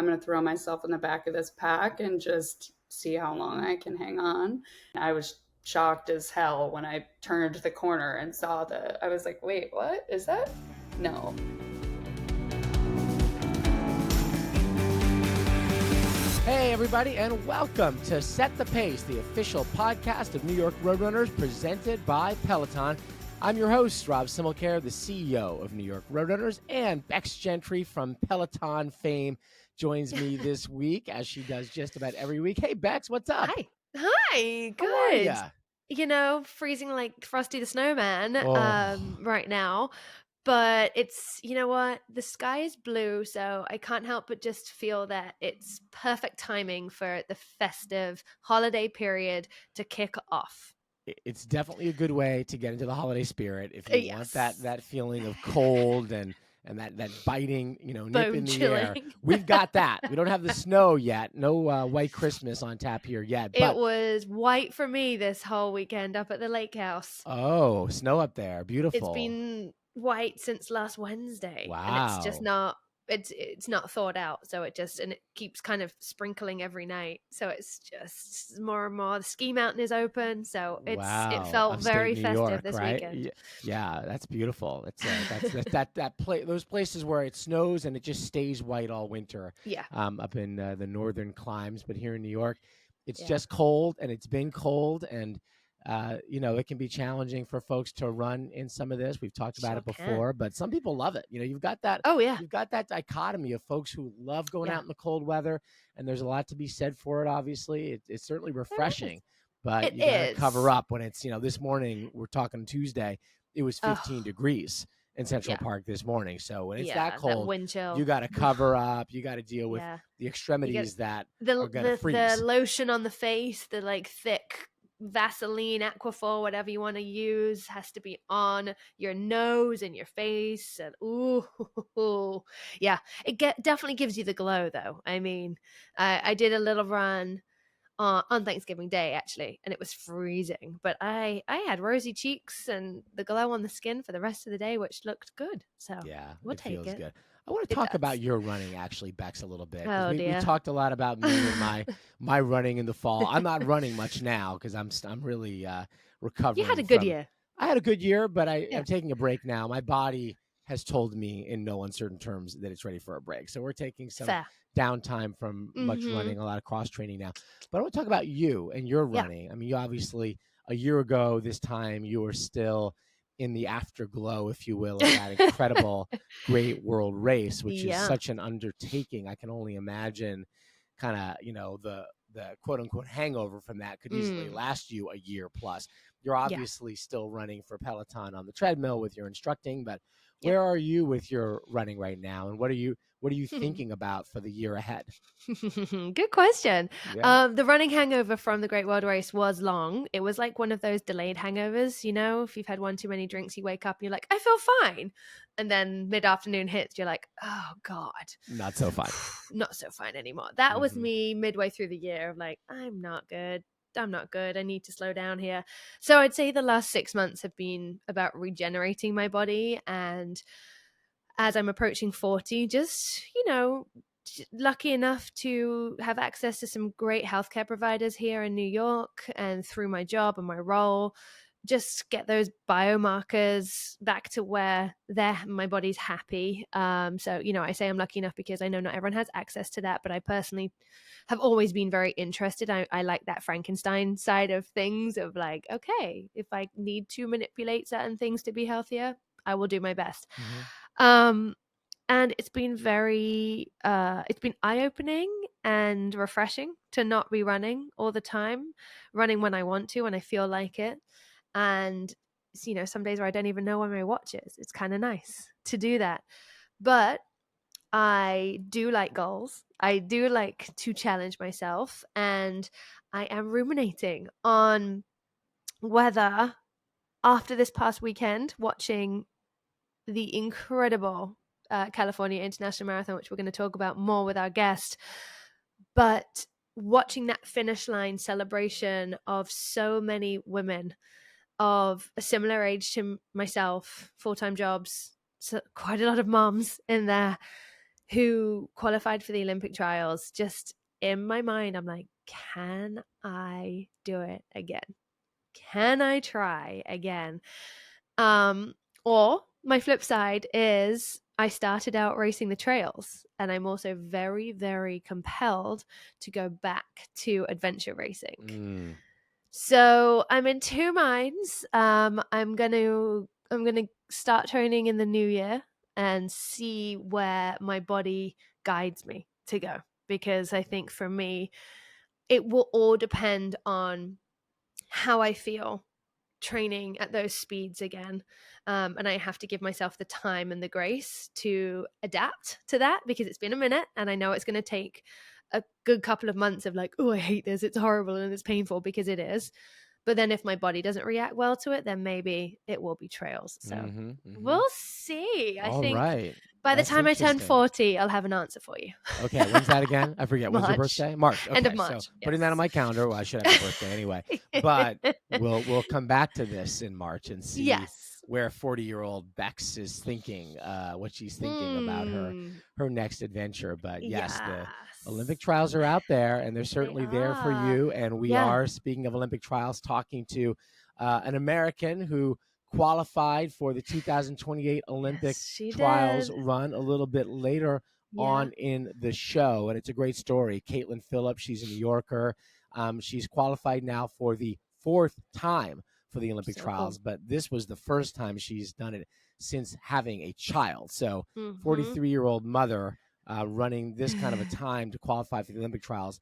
I'm going to throw myself in the back of this pack and just see how long I can hang on. I was shocked as hell when I turned the corner and saw I was like, wait, what is that? No. Hey, everybody, and welcome to Set the Pace, the official podcast of New York Roadrunners presented by Peloton. I'm your host, Rob Simmelcare, the CEO of New York Roadrunners, and Becs Gentry from Peloton fame joins me this week, as she does just about every week. Hey, Becs, what's up? Hi, How are good. ya? You know, freezing like Frosty the Snowman Oh. right now. But it's, you know what? The sky is blue, so I can't help but just feel that it's perfect timing for the festive holiday period to kick off. It's definitely a good way to get into the holiday spirit if you want Yes. that feeling of cold and that biting, nip Bone in the air. chilling. We've got that. We don't have the snow yet. No white Christmas on tap here yet. It But was white for me this whole weekend up at the lake house. oh, snow up there. Beautiful. It's been white since last Wednesday. Wow. And it's just not not thawed out, so it keeps kind of sprinkling every night, so it's just more and more. The ski mountain is open, so it felt Upstate very New festive York, this right? weekend. Yeah, that's beautiful. It's those places where it snows and it just stays white all winter. Yeah. Up in the northern climes, but here in New York, it's Yeah. just cold, and it's been cold, and it can be challenging for folks to run in some of this. We've talked about it before, but some people love it. You've got that. Oh yeah. You've got that dichotomy of folks who love going Yeah. out in the cold weather, and there's a lot to be said for it. Obviously, it's certainly refreshing, but It you got to is. cover up when it's this morning. We're talking Tuesday. It was 15 degrees in Central Park this morning. So when it's that cold, that wind chill. you got to cover up. You got to deal with Yeah. the extremities that the are going to freeze. the lotion on the face, the like thick Vaseline, Aquaphor, whatever you want to use, has to be on your nose and your face. And ooh, yeah, it definitely gives you the glow, though. I mean, I did a little run on Thanksgiving Day, actually, and it was freezing, but I had rosy cheeks and the glow on the skin for the rest of the day, which looked good. So yeah, we'll it take feels it. good. I want to talk about your running, actually, Bex, a little bit. Oh, we dear. talked a lot about me and my running in the fall. I'm not running much now because I'm really recovering. You had a good year. I had a good year, but I'm taking a break now. My body has told me in no uncertain terms that it's ready for a break. So we're taking some downtime from much running, a lot of cross training now. But I want to talk about you and your running. I mean, you obviously, a year ago this time, you were still in the afterglow, if you will, of that incredible Great World Race, which is such an undertaking. I can only imagine kind of, the quote unquote hangover from that could easily last you a year plus. You're obviously still running for Peloton on the treadmill with your instructing, but where are you with your running right now? And what are you thinking about for the year ahead? Good question. Yeah. The running hangover from the Great World Race was long. It was like one of those delayed hangovers, if you've had one too many drinks, you wake up and you're like, I feel fine. And then mid-afternoon hits, you're like, oh God. Not so fine. Not so fine anymore. That was me midway through the year of like, I'm not good. I need to slow down here. So I'd say the last 6 months have been about regenerating my body. And as I'm approaching 40, just, lucky enough to have access to some great healthcare providers here in New York, and through my job and my role, just get those biomarkers back to where my body's happy. So, I say I'm lucky enough because I know not everyone has access to that, but I personally have always been very interested. I like that Frankenstein side of things of like, okay, if I need to manipulate certain things to be healthier, I will do my best. And it's been it's been eye-opening and refreshing to not be running all the time, running when I want to, when I feel like it. And, some days where I don't even know where my watch is. It's kind of nice to do that. But I do like goals. I do like to challenge myself. And I am ruminating on whether, after this past weekend, watching the incredible California International Marathon, which we're going to talk about more with our guest, but watching that finish line celebration of so many women of a similar age to myself, full-time jobs, so quite a lot of moms in there, who qualified for the Olympic trials, just in my mind, I'm like, can I do it again? Can I try again? Or my flip side is I started out racing the trails, and I'm also very, very compelled to go back to adventure racing. So I'm in two minds. I'm gonna start training in the new year and see where my body guides me to go, because I think for me it will all depend on how I feel training at those speeds again. And I have to give myself the time and the grace to adapt to that, because it's been a minute and I know it's going to take a good couple of months of like, oh, I hate this, it's horrible and it's painful, because it is. But then if my body doesn't react well to it, then maybe it will be trails. So we'll see. I think by the time I turn 40, I'll have an answer for you. Okay, when's that again? I forget. When's your birthday? March. Okay, end of March. So putting that on my calendar. Well, I should have a birthday anyway. But we'll come back to this in March and see where 40-year-old Becs is thinking, what she's thinking about her next adventure. But yes, the Olympic trials are out there, and they're certainly there for you. And we are, speaking of Olympic trials, talking to an American who qualified for the 2028 Olympic trials run a little bit later on in the show. And it's a great story. Caitlin Phillips, she's a New Yorker. She's qualified now for the 4th time for the Olympic trials, but this was the first time she's done it since having a child. So 43-year-old mother running this kind of a time to qualify for the Olympic trials.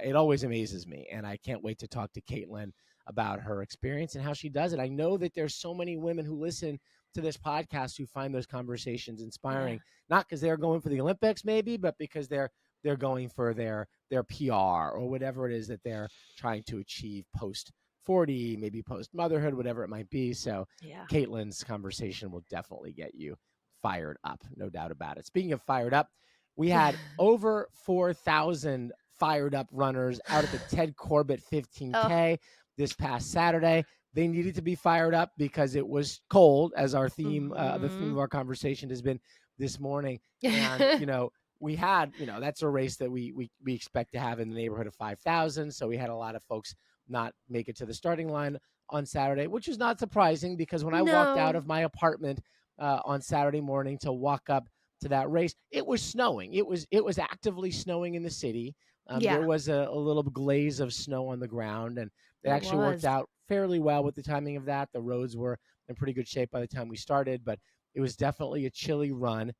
It always amazes me. And I can't wait to talk to Caitlin about her experience and how she does it. I know that there's so many women who listen to this podcast who find those conversations inspiring, not because they're going for the Olympics maybe, but because they're going for their PR or whatever it is that they're trying to achieve post 40, maybe post motherhood, whatever it might be. So Caitlin's conversation will definitely get you fired up, no doubt about it. Speaking of fired up, we had over 4,000 fired up runners out at the Ted Corbitt 15K this past Saturday. They needed to be fired up because it was cold, as our theme, the theme of our conversation has been this morning. And, we had, that's a race that we expect to have in the neighborhood of 5,000. So we had a lot of folks not make it to the starting line on Saturday, which is not surprising, because when I walked out of my apartment on Saturday morning to walk up to that race, it was snowing. It was actively snowing in the city. There was a little glaze of snow on the ground, and it actually worked out fairly well with the timing of that. The roads were in pretty good shape by the time we started, but it was definitely a chilly run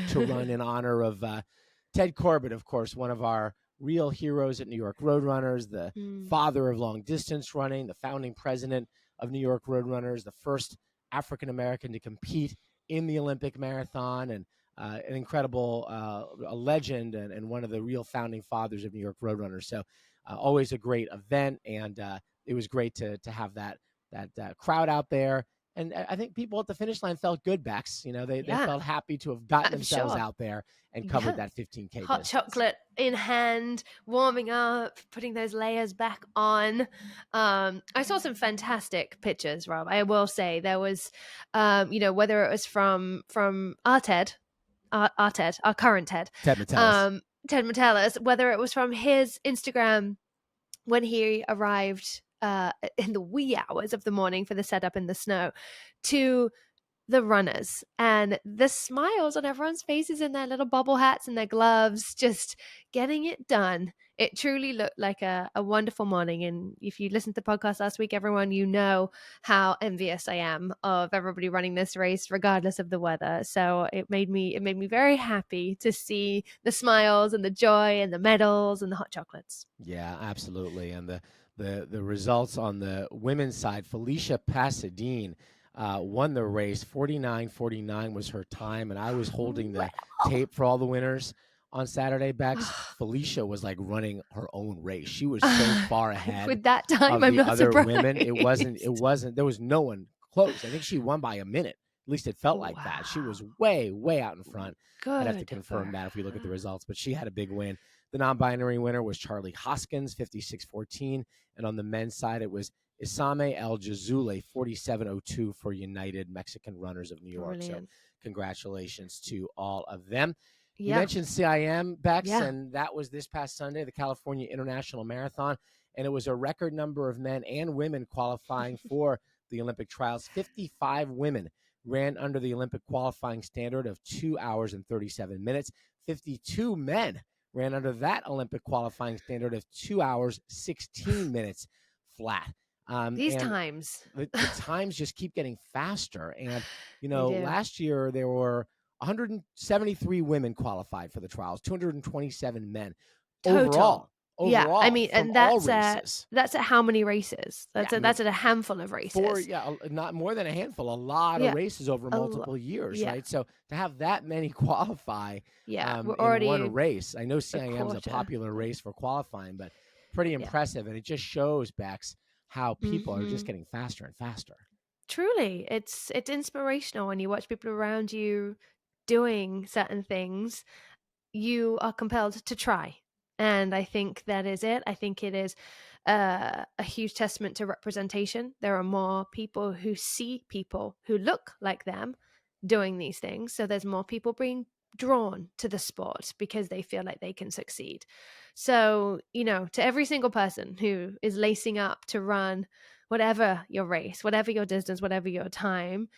to run in honor of Ted Corbitt, of course, one of our real heroes at New York Roadrunners, the father of long distance running, the founding president of New York Roadrunners, the first African-American to compete in the Olympic marathon, and an incredible a legend and one of the real founding fathers of New York Roadrunners. So always a great event, and it was great to have that crowd out there. And I think people at the finish line felt good, Bex. They felt happy to have gotten themselves out there and covered that 15K hot distance. Chocolate in hand, warming up, putting those layers back on. I saw some fantastic pictures, Rob. I will say there was, whether it was from our Ted, our current Ted Metellus, whether it was from his Instagram when he arrived in the wee hours of the morning for the setup in the snow, to the runners and the smiles on everyone's faces in their little bobble hats and their gloves, just getting it done. It truly looked like a wonderful morning. And if you listened to the podcast last week, everyone, you know how envious I am of everybody running this race, regardless of the weather. So it made me very happy to see the smiles and the joy and the medals and the hot chocolates. Yeah, absolutely. And the results on the women's side, Felicia Pasadena won the race. 49:49 was her time, and I was holding the tape for all the winners on Saturday. Bex, Felicia was like running her own race. She was so far ahead with that time of I'm the not other surprised. women. It wasn't. There was no one close. I think she won by a minute. At least it felt like that. She was way out in front. I'd have to confirm that if we look at the results, but she had a big win. The non-binary winner was Charlie Hoskins, 56:14, and on the men's side, it was Isame El Jazule, 47:02 for United Mexican Runners of New York. Brilliant. So congratulations to all of them. You mentioned CIM, Becs, Yeah. and that was this past Sunday, the California International Marathon, and it was a record number of men and women qualifying for the Olympic trials. 55 women ran under the Olympic qualifying standard of 2 hours and 37 minutes. 52 men ran under that Olympic qualifying standard of 2 hours, 16 minutes flat. These times. The times just keep getting faster. And, do. last year there were 173 women qualified for the trials, 227 men. Total. Overall, I mean, and that's at how many races? That's at a handful of races. Not more than a handful, a lot of races over multiple years, right? So to have that many qualify we're already in one race. I know CIM is a popular race for qualifying, but pretty impressive. And it just shows, Bex, how people are just getting faster and faster. Truly, it's inspirational when you watch people around you doing certain things. You are compelled to try. And I think that is it. I think it is a huge testament to representation. There are more people who see people who look like them doing these things. So there's more people being drawn to the sport because they feel like they can succeed. So, to every single person who is lacing up to run whatever your race, whatever your distance, whatever your time,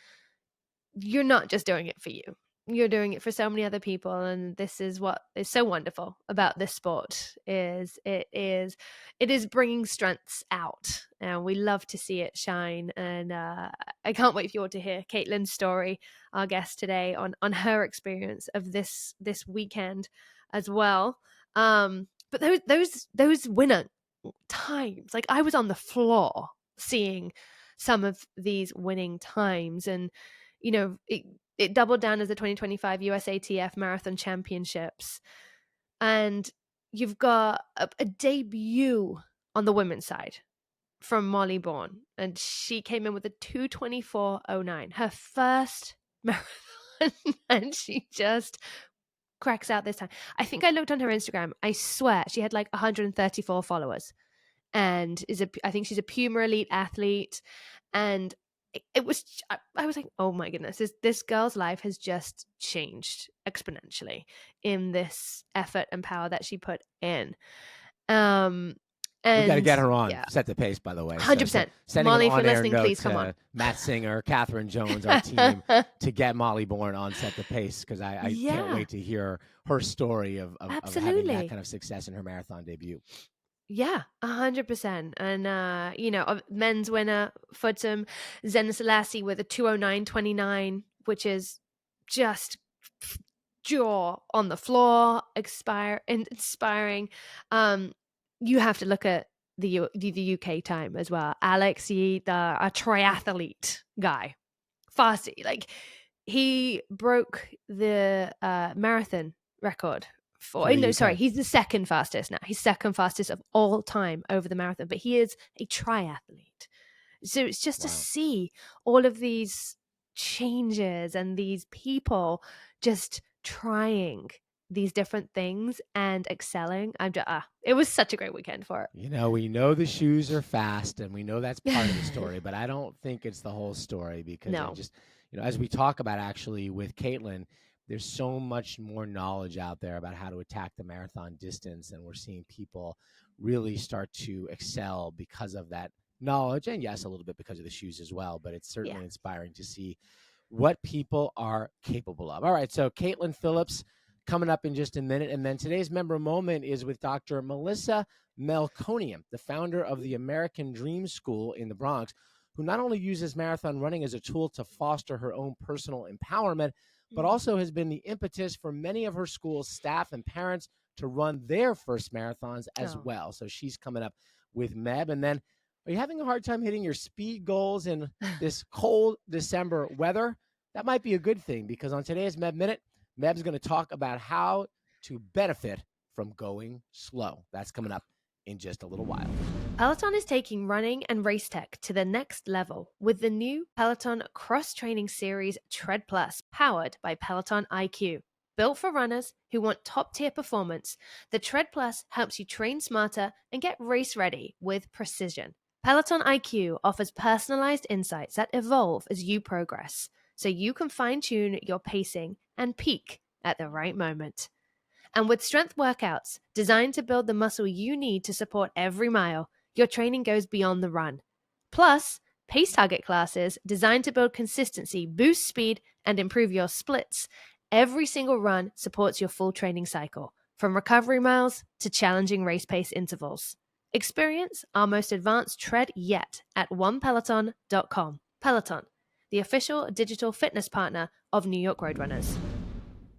you're not just doing it for you. You're doing it for so many other people, and this is what is so wonderful about this sport is it is bringing strengths out, and we love to see it shine. And I can't wait for you all to hear Caitlin's story, our guest today, on her experience of this weekend as well. But those winner times, like I was on the floor seeing some of these winning times, and it doubled down as the 2025 USATF Marathon Championships. And you've got a debut on the women's side from Molly Bourne. And she came in with a 2:24:09, her first marathon. And she just cracks out this time. I think I looked on her Instagram. I swear she had like 134 followers. And I think she's a Puma Elite athlete. And it was, I was like, oh my goodness, this girl's life has just changed exponentially in this effort and power that she put in. And we got to get her on. Set the pace, by the way. 100%. So Molly, if you're listening, please come on. Matt Singer, Catherine Jones, our team, to get Molly Bourne on Set the Pace, because I can't wait to hear her story of having that kind of success in her marathon debut. Yeah, 100%. And, men's winner, Phillips CIM, Selassie with a 2:09:29, which is just jaw on the floor, inspiring. You have to look at the UK time as well. Alex Yeet, a triathlete guy, fasty. Like, he broke the marathon record. He's the second fastest now. He's second fastest of all time over the marathon, but he is a triathlete. So it's just to see all of these changes and these people just trying these different things and excelling. It was such a great weekend for it. We know the shoes are fast, and we know that's part of the story, but I don't think it's the whole story, because as we talk about actually with Caitlin, there's so much more knowledge out there about how to attack the marathon distance, and we're seeing people really start to excel because of that knowledge, and yes, a little bit because of the shoes as well, but it's certainly inspiring to see what people are capable of. All right, so Caitlin Phillips coming up in just a minute, and then today's member moment is with Dr. Melissa Melkonian, the founder of the American Dream School in the Bronx, who not only uses marathon running as a tool to foster her own personal empowerment, but also has been the impetus for many of her school's staff and parents to run their first marathons as well. So she's coming up with Meb. And then, are you having a hard time hitting your speed goals in this cold December weather? That might be a good thing, because on today's Meb Minute, Meb's going to talk about how to benefit from going slow. That's coming up in just a little while. Peloton is taking running and race tech to the next level with the new Peloton cross-training series Tread Plus, powered by Peloton IQ. Built for runners who want top-tier performance, the Tread Plus helps you train smarter and get race-ready with precision. Peloton IQ offers personalized insights that evolve as you progress, so you can fine-tune your pacing and peak at the right moment. And with strength workouts designed to build the muscle you need to support every mile, your training goes beyond the run. Plus, pace target classes designed to build consistency, boost speed, and improve your splits. Every single run supports your full training cycle, from recovery miles to challenging race pace intervals. Experience our most advanced tread yet at onepeloton.com. Peloton, the official digital fitness partner of New York Roadrunners.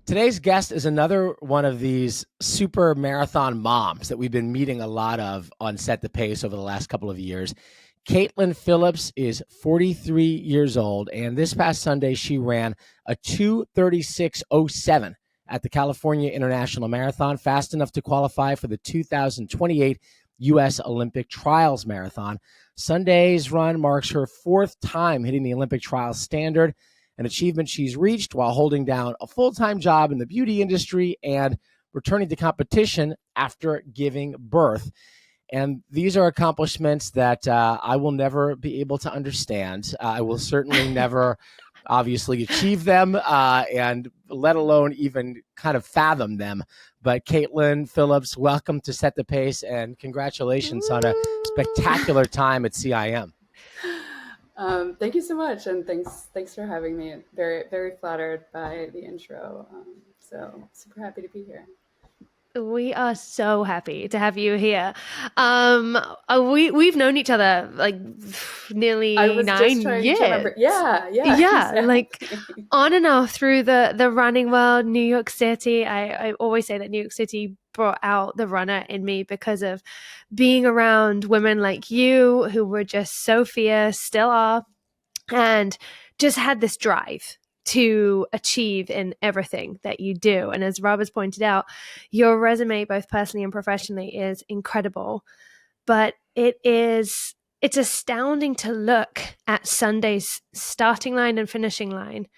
Today's guest is another one of these super marathon moms that we've been meeting a lot of on Set the Pace over the last couple of years. Caitlin Phillips is 43 years old, and this past Sunday she ran a 2:36:07 at the California International Marathon, fast enough to qualify for the 2028 U.S. Olympic Trials Marathon. Sunday's run marks her fourth time hitting the Olympic Trials standard, an achievement she's reached while holding down a full-time job in the beauty industry and returning to competition after giving birth. And these are accomplishments that I will never be able to understand. I will certainly never obviously achieve them and let alone even kind of fathom them. But Caitlin Phillips, welcome to Set the Pace and congratulations on a spectacular time at CIM. Thank you so much, and thanks for having me. Very, very flattered by the intro. So super happy to be here. We are so happy to have you here. We've known each other like nearly 9 years. Yeah, exactly. Like on and off through the running world. New York City. I always say that New York City brought out the runner in me because of being around women like you who were just so fierce, still are, and just had this drive to achieve in everything that you do. And as Rob has pointed out, your resume, both personally and professionally, is incredible. But it's astounding to look at Sunday's starting line and finishing line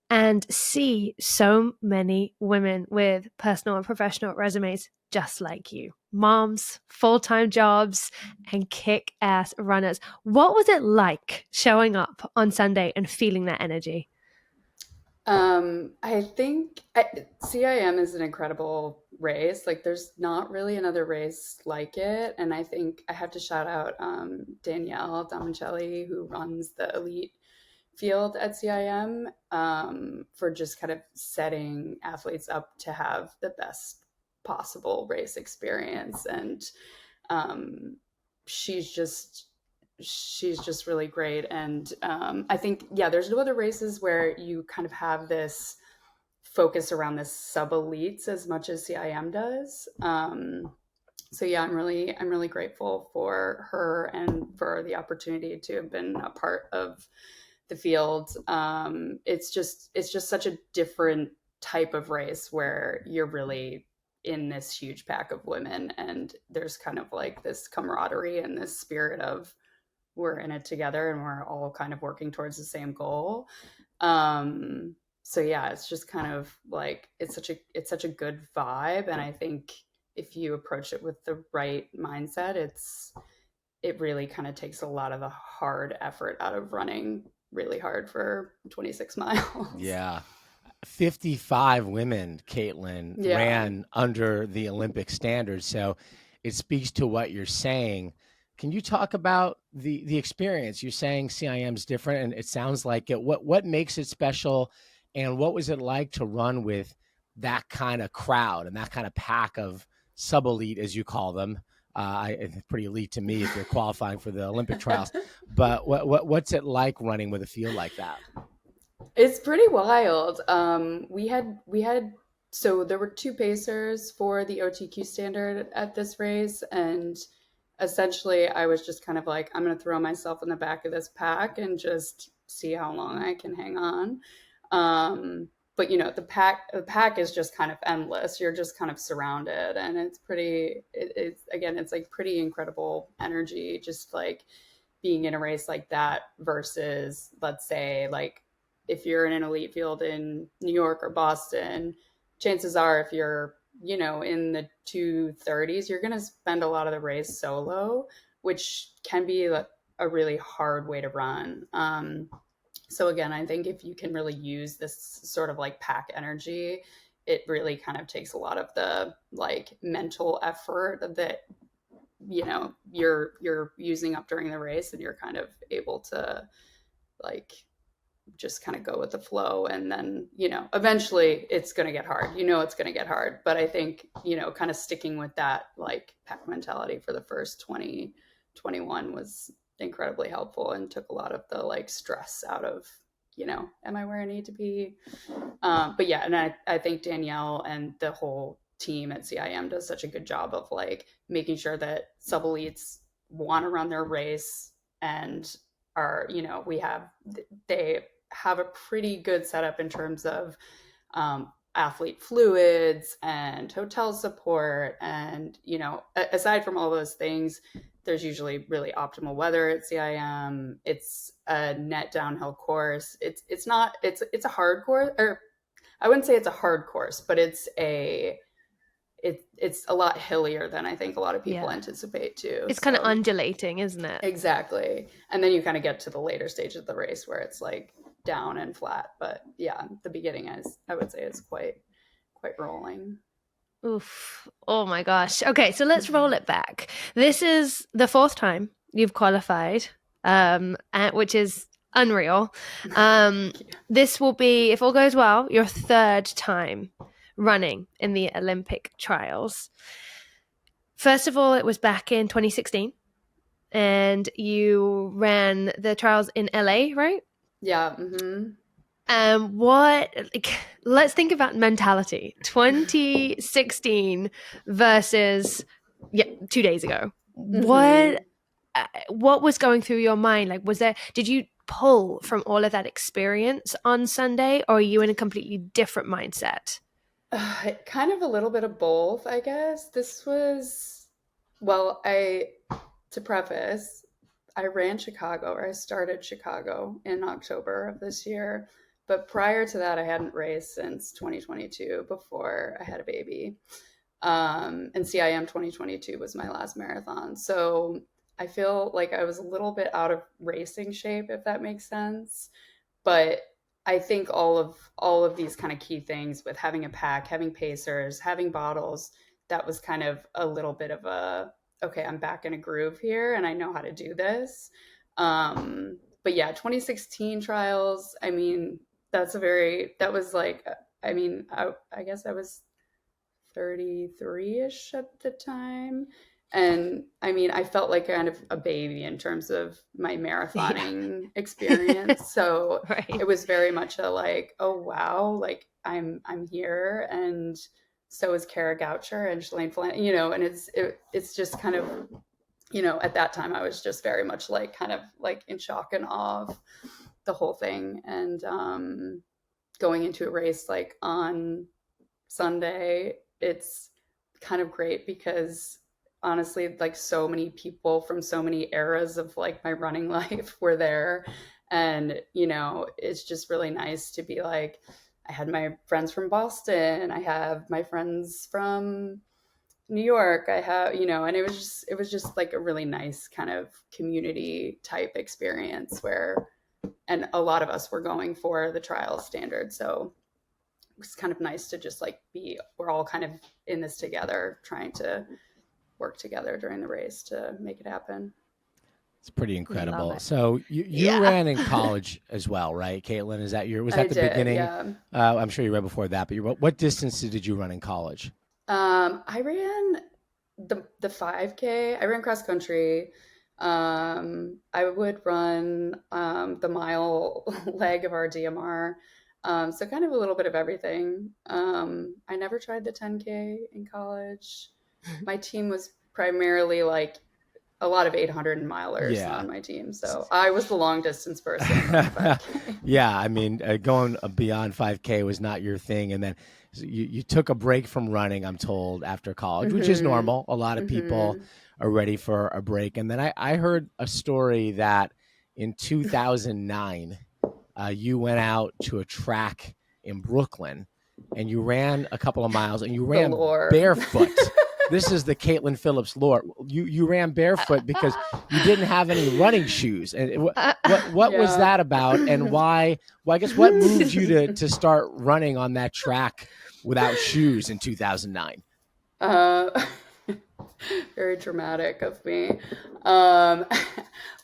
and see so many women with personal and professional resumes just like you. Moms, full-time jobs, and kick-ass runners. What was it like showing up on Sunday and feeling that energy? I think CIM is an incredible race. Like there's not really another race like it. And I think I have to shout out Danielle Domicelli, who runs the elite field at CIM, for just kind of setting athletes up to have the best possible race experience. And she's just really great. And I think, there's no other races where you kind of have this focus around this sub elites as much as CIM does. So yeah, I'm really grateful for her and for the opportunity to have been a part of the field. It's just such a different type of race where you're really in this huge pack of women, and there's kind of like this camaraderie and this spirit of we're in it together and we're all kind of working towards the same goal. So yeah, it's just kind of like it's such a good vibe, and I think if you approach it with the right mindset, it really kind of takes a lot of the hard effort out of running really hard for 26 miles. Yeah. 55 women, Caitlin, ran under the Olympic standard. So it speaks to what you're saying. Can you talk about the experience? You're saying CIM's different, and it sounds like it. What makes it special, and what was it like to run with that kind of crowd and that kind of pack of sub-elite, as you call them? It's pretty elite to me if you're qualifying for the Olympic trials. But what's it like running with a field like that? It's pretty wild. We had so there were two pacers for the OTQ standard at this race, and essentially I was just kind of like, I'm going to throw myself in the back of this pack and just see how long I can hang on. But the pack is just kind of endless. You're just kind of surrounded, and it's like pretty incredible energy, just like being in a race like that versus, let's say, like if you're in an elite field in New York or Boston, chances are if you're, in the 2:30s, you're going to spend a lot of the race solo, which can be a really hard way to run. So again, I think if you can really use this sort of like pack energy, it really kind of takes a lot of the like mental effort that, you know, you're using up during the race, and you're kind of able to like just kind of go with the flow. And then, you know, eventually it's going to get hard, you know, it's going to get hard. But I think, you know, kind of sticking with that like pack mentality for the first 21 was incredibly helpful, and took a lot of the like stress out of, you know, am I where I need to be? But yeah, and I think Danielle and the whole team at CIM does such a good job of like making sure that sub elites want to run their race and are, you know, they have a pretty good setup in terms of athlete fluids and hotel support. And, you know, aside from all those things, there's usually really optimal weather at CIM. It's a net downhill course. It's a hard course, or I wouldn't say it's a hard course, but it's a lot hillier than I think a lot of people anticipate too. It's kind of undulating, isn't it? Exactly. And then you kind of get to the later stage of the race where it's like down and flat. But yeah, the beginning I would say is quite rolling. Oof. Oh my gosh. Okay, so let's roll it back. This is the 4th time you've qualified, which is unreal. This will be, if all goes well, your 3rd time running in the Olympic trials. First of all, it was back in 2016, and you ran the trials in LA, right? Yeah. Mm-hmm. Let's think about mentality. 2016 versus 2 days ago. Mm-hmm. What was going through your mind? Like, did you pull from all of that experience on Sunday, or are you in a completely different mindset? Kind of a little bit of both, I guess. This was, to preface, I ran Chicago, or I started Chicago in October of this year. But prior to that, I hadn't raced since 2022 before I had a baby. And CIM 2022 was my last marathon. So I feel like I was a little bit out of racing shape, if that makes sense. But I think all of these kind of key things with having a pack, having pacers, having bottles, that was kind of a little bit of okay, I'm back in a groove here and I know how to do this. But yeah, 2016 trials, I mean, I guess I was 33-ish at the time. And I mean, I felt like kind of a baby in terms of my marathoning experience. So It was very much a like, oh wow, like I'm here, and so is Kara Goucher and Shalane Flanagan, you know, and it's just kind of, you know, at that time I was just very much like kind of like in shock and awe of the whole thing. And going into a race like on Sunday, it's kind of great because honestly, like so many people from so many eras of like my running life were there. And, you know, it's just really nice to be like, I had my friends from Boston, I have my friends from New York, I have, you know, and it was just like a really nice kind of community type experience and a lot of us were going for the trial standard. So it was kind of nice to just like we're all kind of in this together, trying to work together during the race to make it happen. It's pretty incredible. So you ran in college as well, right, Caitlin? Was that the beginning? Yeah. I'm sure you ran before that, but what distances did you run in college? I ran the 5K. I ran cross country. I would run the mile leg of our DMR. So kind of a little bit of everything. I never tried the 10K in college. My team was primarily like a lot of 800 milers on my team. So I was the long distance person. Yeah. I mean, going beyond 5K was not your thing. And then you took a break from running, I'm told, after college, which is normal. A lot of people are ready for a break. And then I heard a story that in 2009, you went out to a track in Brooklyn and you ran a couple of miles and you ran barefoot. This is the Caitlin Phillips lore. You ran barefoot because you didn't have any running shoes. And what was that about? And why? Well, I guess what moved you to start running on that track without shoes in 2009? Very dramatic of me.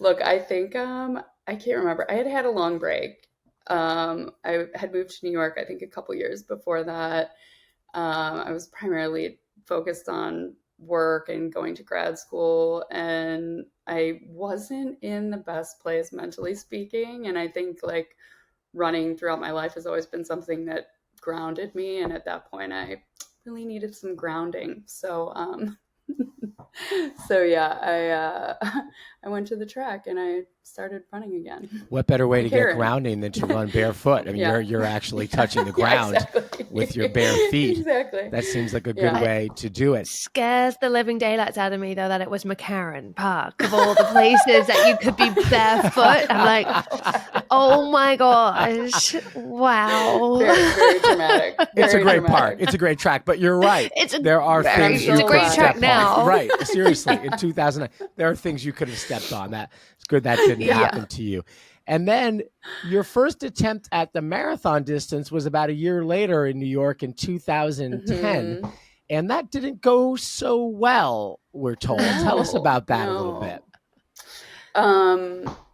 Look, I think I can't remember. I had a long break. I had moved to New York, I think a couple years before that. I was primarily focused on work and going to grad school, and I wasn't in the best place mentally speaking. And I think like running throughout my life has always been something that grounded me. And at that point, I really needed some grounding. So, so yeah, I went to the track and I started running again. What better way to get grounding than to run barefoot? I mean, you're actually touching the ground with your bare feet. Exactly. That seems like a good way to do it. Scares the living daylights out of me, though, that it was McCarran Park of all the places that you could be barefoot. I'm like, oh my gosh, wow. Very dramatic. It's a great park. It's a great track, but you're right. There are things you It's a great track now. Right. Seriously, in 2009, there are things you could have stepped on. It's good that didn't happen to you. And then your first attempt at the marathon distance was about a year later in New York in 2010. And that didn't go so well, we're told. Tell us about that a little bit.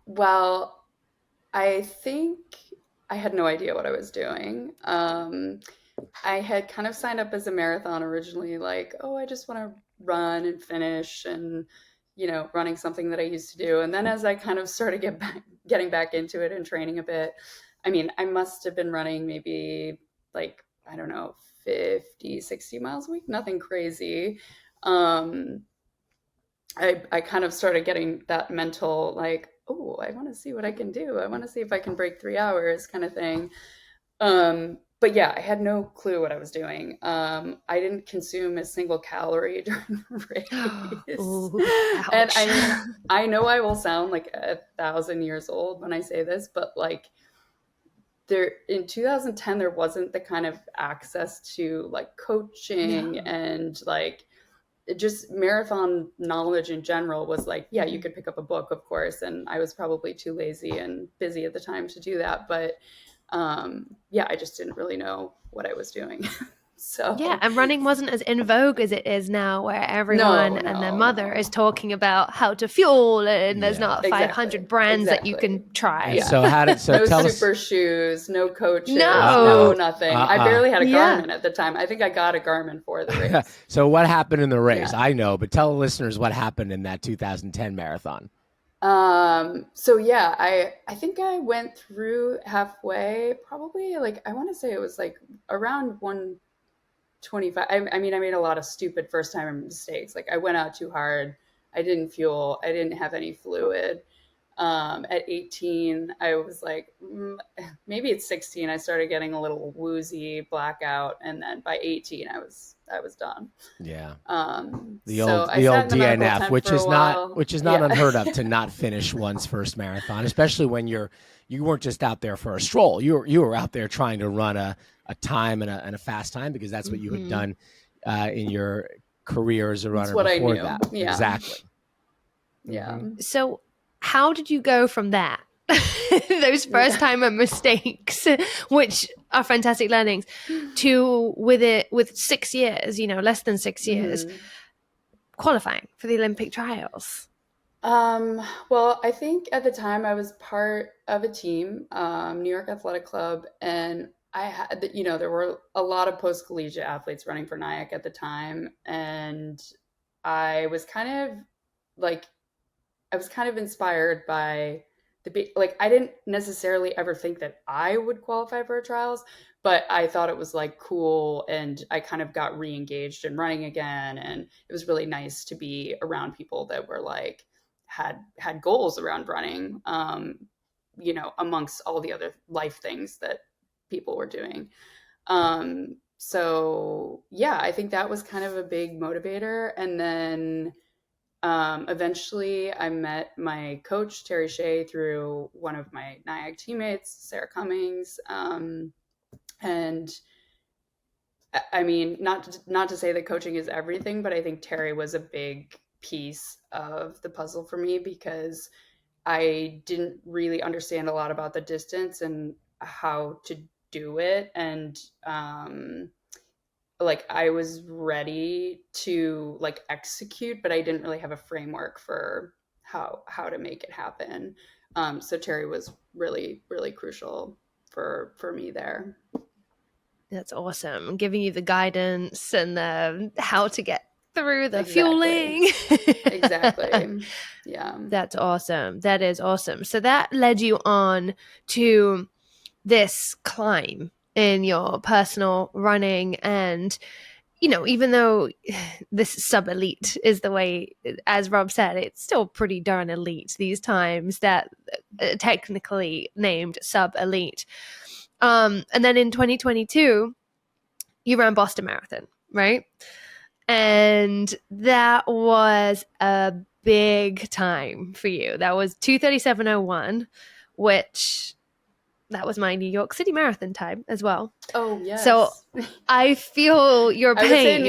Well, I think I had no idea what I was doing. I had kind of signed up as a marathon originally, like, oh, I just want to run and finish and, you know, running something that I used to do. And then as I kind of started getting back into it and training a bit, I mean, I must have been running maybe like, I don't know, 50, 60 miles a week, nothing crazy. I kind of started getting that mental, like, oh, I want to see what I can do. I want to see if I can break 3 hours kind of thing. But yeah, I had no clue what I was doing. I didn't consume a single calorie during the race. Ooh, and I mean, I know I will sound like 1,000 years old when I say this, but like in 2010, there wasn't the kind of access to like coaching and like just marathon knowledge in general was like, yeah, you could pick up a book, of course. And I was probably too lazy and busy at the time to do that. But yeah, I just didn't really know what I was doing. So yeah, and running wasn't as in vogue as it is now, where everyone and their mother is talking about how to fuel, and there's not 500 brands that you can try. Yeah. So no tell super us. shoes, no coaches, no nothing. I barely had a Garmin at the time. I think I got a Garmin for the race. So what happened in the race? I know, but tell the listeners what happened in that 2010 marathon. So yeah, I think I went through halfway, probably like, I want to say it was like around 125. I mean, I made a lot of stupid first time mistakes. Like I went out too hard. I didn't fuel. I didn't have any fluid. At 18, I was like, maybe at 16, I started getting a little woozy, blackout. And then by 18, I was done. Yeah. The old DNF, which is not unheard of to not finish one's first marathon, especially when you weren't just out there for a stroll. You were out there trying to run a time and a fast time, because that's what you had done in your career as a runner before that. Yeah. Exactly. Yeah. So how did you go from that? Those first timer mistakes, which are fantastic learnings, to with 6 years, less than 6 years, qualifying for the Olympic trials? Well, I think at the time I was part of a team, New York Athletic Club, and I had, there were a lot of post-collegiate athletes running for NIAC at the time. And I was kind of inspired by I didn't necessarily ever think that I would qualify for trials, but I thought it was like cool. And I kind of got re-engaged in running again. And it was really nice to be around people that were like, had goals around running, amongst all the other life things that people were doing. So yeah, I think that was kind of a big motivator. And then eventually I met my coach, Terry Shea, through one of my NIAC teammates, Sarah Cummings. And I mean, not to say that coaching is everything, but I think Terry was a big piece of the puzzle for me, because I didn't really understand a lot about the distance and how to do it. And like I was ready to like execute, but I didn't really have a framework for how to make it happen. So Terry was really, really crucial for me there. That's awesome. Giving you the guidance and the how to get through the fueling. Exactly. Yeah. That's awesome. That is awesome. So that led you on to this climb in your personal running. And, you know, even though this sub-elite is the way, as Rob said, it's still pretty darn elite these times, that technically named sub-elite. And then in 2022, you ran Boston Marathon, right? And that was a big time for you. That was 2:37:01, which that was my New York City Marathon time as well. Oh, yes. So I feel your pain. I would say New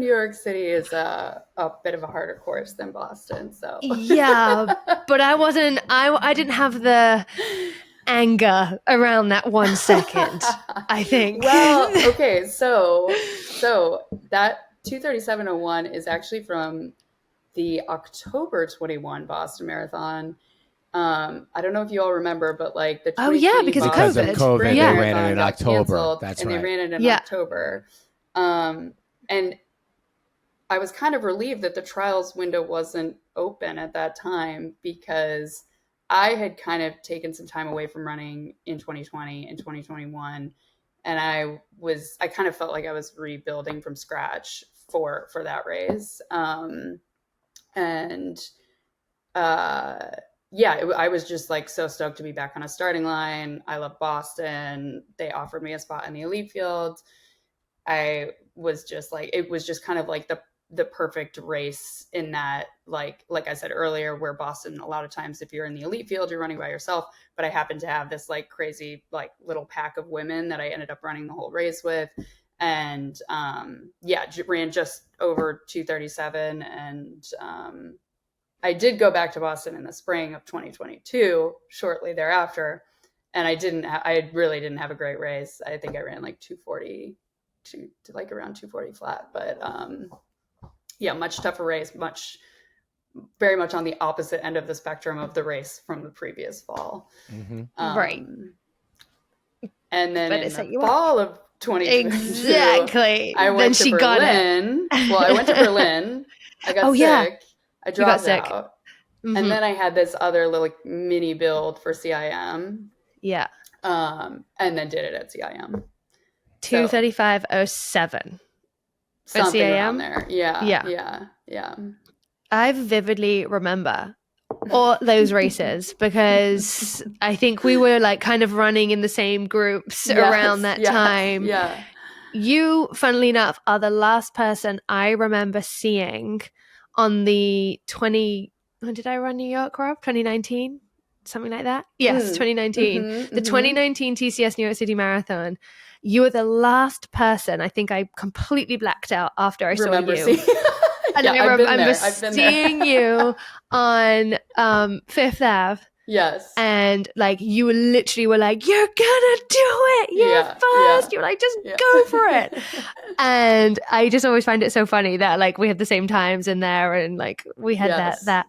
York City is a bit of a harder course than Boston. So yeah, but I didn't have the anger around that 1 second, I think. Well, okay, so that 2:37:01 is actually from the October 21 Boston Marathon. I don't know if you all remember, but like the because of COVID, they ran it in October. That's right. They ran it in October. And I was kind of relieved that the trials window wasn't open at that time, because I had kind of taken some time away from running in 2020 and 2021. And I kind of felt like I was rebuilding from scratch for that race. I was just like so stoked to be back on a starting line. I love Boston. They offered me a spot in the elite field. I was just like, it was just kind of like the perfect race in that, like I said earlier, where Boston, a lot of times if you're in the elite field, you're running by yourself. But I happened to have this like crazy, like little pack of women that I ended up running the whole race with. And ran just over 2:37. And I did go back to Boston in the spring of 2022, shortly thereafter. And I really didn't have a great race. I think I ran like 2:40 to like around 2:40 flat, but much tougher race, very much on the opposite end of the spectrum of the race from the previous fall. Mm-hmm. Right. And then in the fall of 2022, exactly. I went to Berlin. Well, I went to Berlin. I got sick. Yeah. I dropped out. Mm-hmm. And then I had this other little mini build for CIM. Yeah. And then did it at CIM. 2:35:07. Something around there. Yeah. I vividly remember all those races because I think we were like kind of running in the same groups around that time. Yeah. You, funnily enough, are the last person I remember seeing on the when did I run New York, Rob? 2019? Something like that? Yes, 2019. The 2019 TCS New York City Marathon. You were the last person. I think I completely blacked out after I saw you. And I remember seeing you on Fifth Ave. Yes. And like you literally were like, you're gonna do it. You're first. You're like, just go for it. And I just always find it so funny that like we had the same times in there and like we had that.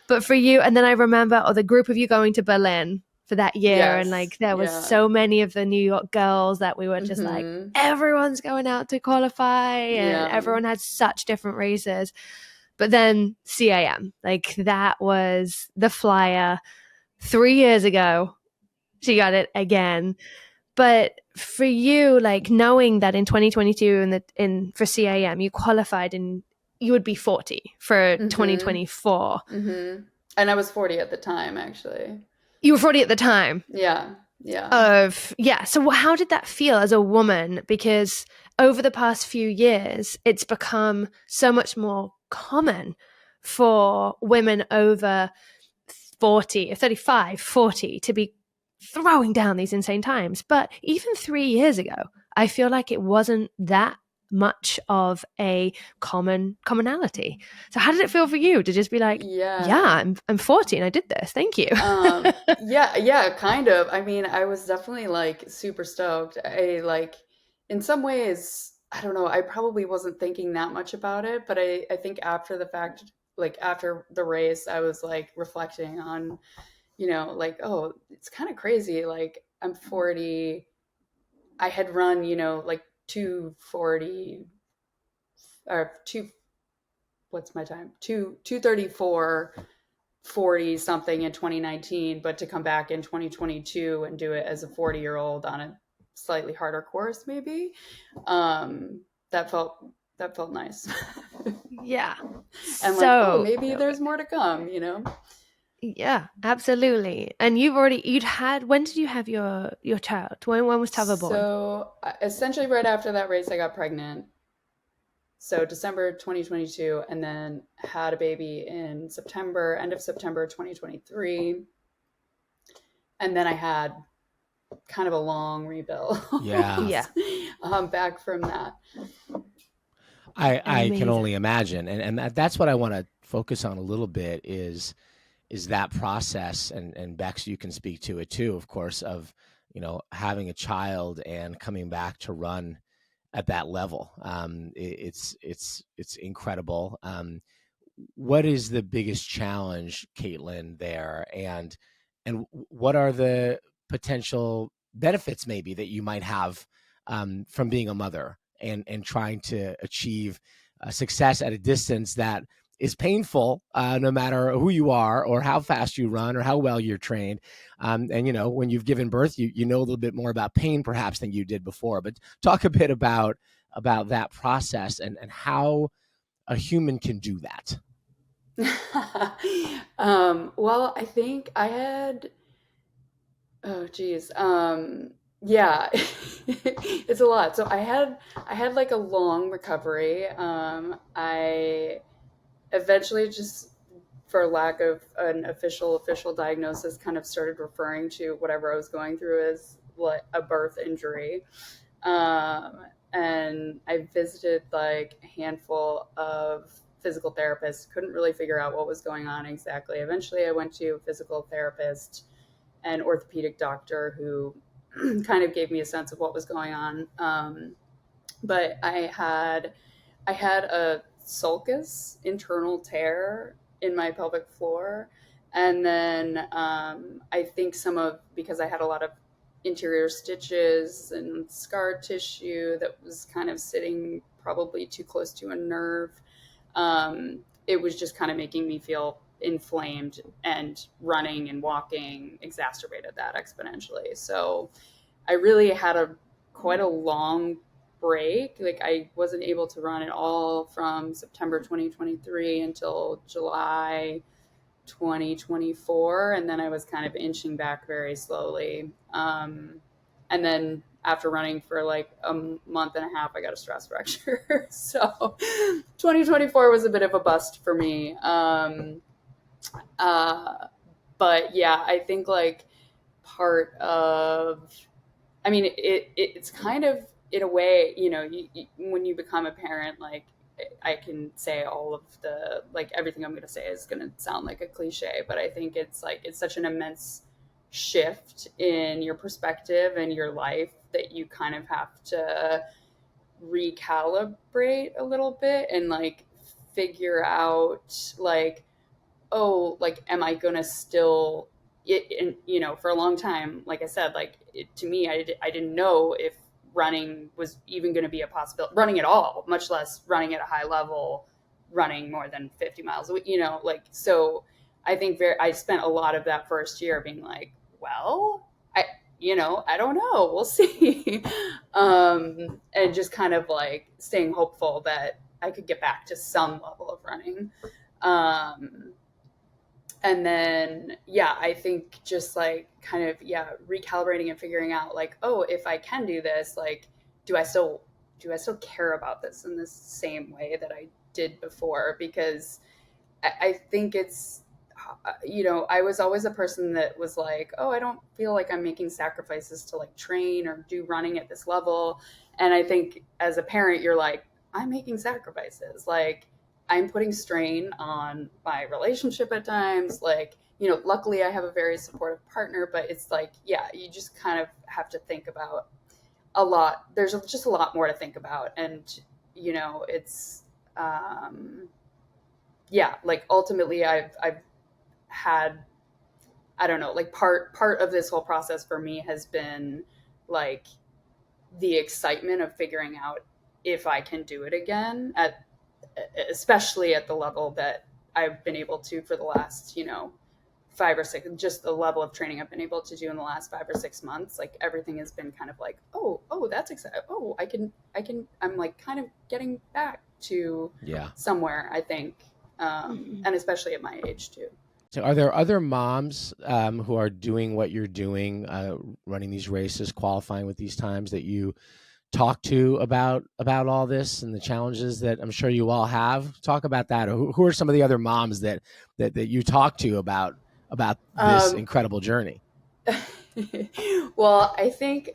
But for you, and then I remember the group of you going to Berlin for that year. And like there was so many of the New York girls that we were just like, everyone's going out to qualify and everyone had such different races. But then CIM, like that was the flyer. 3 years ago, she got it again. But for you, like knowing that in 2022 for CIM, you qualified and you would be 40 for 2024. Mm-hmm. And I was 40 at the time, actually. You were 40 at the time? Yeah. So how did that feel as a woman? Because over the past few years, it's become so much more common for women over 40, 35, 40 to be throwing down these insane times. But even 3 years ago, I feel like it wasn't that much of a commonality. So how did it feel for you to just be like, I'm 40 and I did this. Thank you. Kind of. I mean, I was definitely like super stoked. in some ways, I don't know, I probably wasn't thinking that much about it, but I think after the fact, like after the race, I was like reflecting on, like, oh, it's kind of crazy. Like I'm 40. I had run, like 240 or what's my time? 234 40 something in 2019, but to come back in 2022 and do it as a 40-year-old on a slightly harder course, maybe, um, that felt nice. Yeah. And like, oh, maybe there's more to come, Yeah, absolutely. And when did you have your child? When was Tava born? So essentially right after that race, I got pregnant. So December 2022, and then had a baby in end of September 2023. And then I had kind of a long rebuild. Yeah. Back from that. I can only imagine. And that's what I want to focus on a little bit is that process, and Bex, you can speak to it too, of course, of, having a child and coming back to run at that level. It's incredible. What is the biggest challenge, Caitlin, there? And what are the potential benefits maybe that you might have from being a mother and trying to achieve success at a distance that is painful, no matter who you are or how fast you run or how well you're trained. And, when you've given birth, you know a little bit more about pain perhaps than you did before. But talk a bit about that process and how a human can do that. Well, I think I had, oh geez. Yeah, it's a lot. So I had like a long recovery. I eventually, just for lack of an official diagnosis, kind of started referring to whatever I was going through as like a birth injury. And I visited like a handful of physical therapists, couldn't really figure out what was going on exactly. Eventually I went to a physical therapist and orthopedic doctor who kind of gave me a sense of what was going on. But I had a sulcus, internal tear in my pelvic floor. And then I think because I had a lot of interior stitches and scar tissue that was kind of sitting probably too close to a nerve, it was just kind of making me feel inflamed, and running and walking exacerbated that exponentially. So I really had quite a long break. Like I wasn't able to run at all from September 2023 until July 2024, and then I was kind of inching back very slowly. And then after running for like a month and a half, I got a stress fracture. So 2024 was a bit of a bust for me. But yeah, I think like part of, I mean, it's kind of, in a way, when you become a parent, like I can say all of the, like everything I'm going to say is going to sound like a cliche, but I think it's such an immense shift in your perspective and your life that you kind of have to recalibrate a little bit and like figure out like, oh, like, am I going to still it, and for a long time, like I said, like to me, I didn't know if running was even going to be a possibility, running at all, much less running at a high level, running more than 50 miles a week, like, so I think I spent a lot of that first year being like, well, I don't know, we'll see. And just kind of like staying hopeful that I could get back to some level of running. And then, yeah, I think just like kind of, recalibrating and figuring out like, oh, if I can do this, like, do I still care about this in the same way that I did before? Because I think it's, I was always a person that was like, oh, I don't feel like I'm making sacrifices to like train or do running at this level. And I think as a parent, you're like, I'm making sacrifices. Like, I'm putting strain on my relationship at times. Like, luckily I have a very supportive partner, but it's like, yeah, you just kind of have to think about a lot. There's just a lot more to think about. And, you know, it's, like ultimately I've had, I don't know, like part of this whole process for me has been like the excitement of figuring out if I can do it again, especially at the level that I've been able to for the last, you know, 5 or 6, just the level of training I've been able to do in the last 5 or 6 months. Like everything has been kind of like, oh, that's exciting. Oh, I can, I'm like kind of getting back to somewhere, I think. And especially at my age too. So are there other moms who are doing what you're doing, running these races, qualifying with these times, that you talk to about all this and the challenges that I'm sure you all have? Talk about that. Or who are some of the other moms that you talk to about this incredible journey? Well, I think,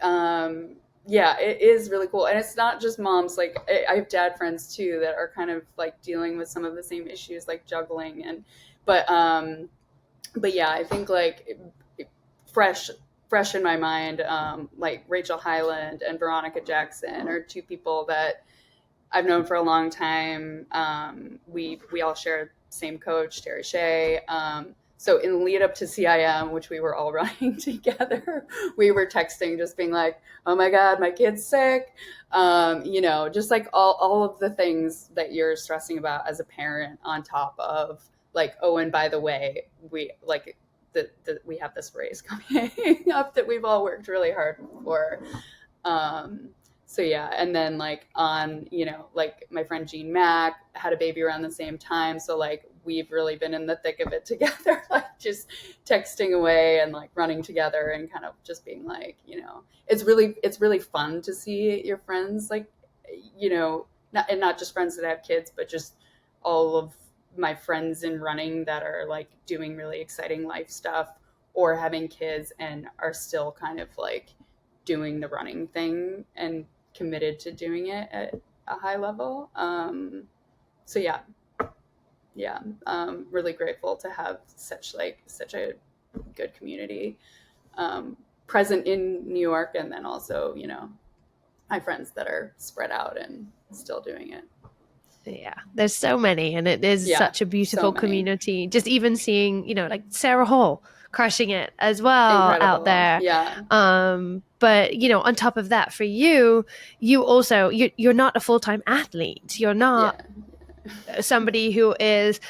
it is really cool. And it's not just moms. Like I have dad friends too that are kind of like dealing with some of the same issues, like juggling but yeah, I think like fresh in my mind, like Rachel Hyland and Veronica Jackson are 2 people that I've known for a long time. We all share the same coach, Terry Shea. So in the lead up to CIM, which we were all running together, we were texting, just being like, oh my God, my kid's sick. You know, just like all of the things that you're stressing about as a parent, on top of like, oh, and by the way, we like we have this race coming up that we've all worked really hard for. So yeah, and then like on, you know, like my friend Jean Mack had a baby around the same time. So like we've really been in the thick of it together, like just texting away and like running together and kind of just being like, you know, it's really fun to see your friends, like, you know, not just friends that have kids, but just all of my friends in running that are like doing really exciting life stuff or having kids and are still kind of like doing the running thing and committed to doing it at a high level. So yeah, really grateful to have such a good community present in New York, and then also, you know, my friends that are spread out and still doing it. Yeah, there's so many, and it is such a beautiful community. Just even seeing, you know, like Sarah Hall crushing it as well. Incredible. Out there. Yeah. But, you know, on top of that, for you also, you're not a full-time athlete. You're not somebody who is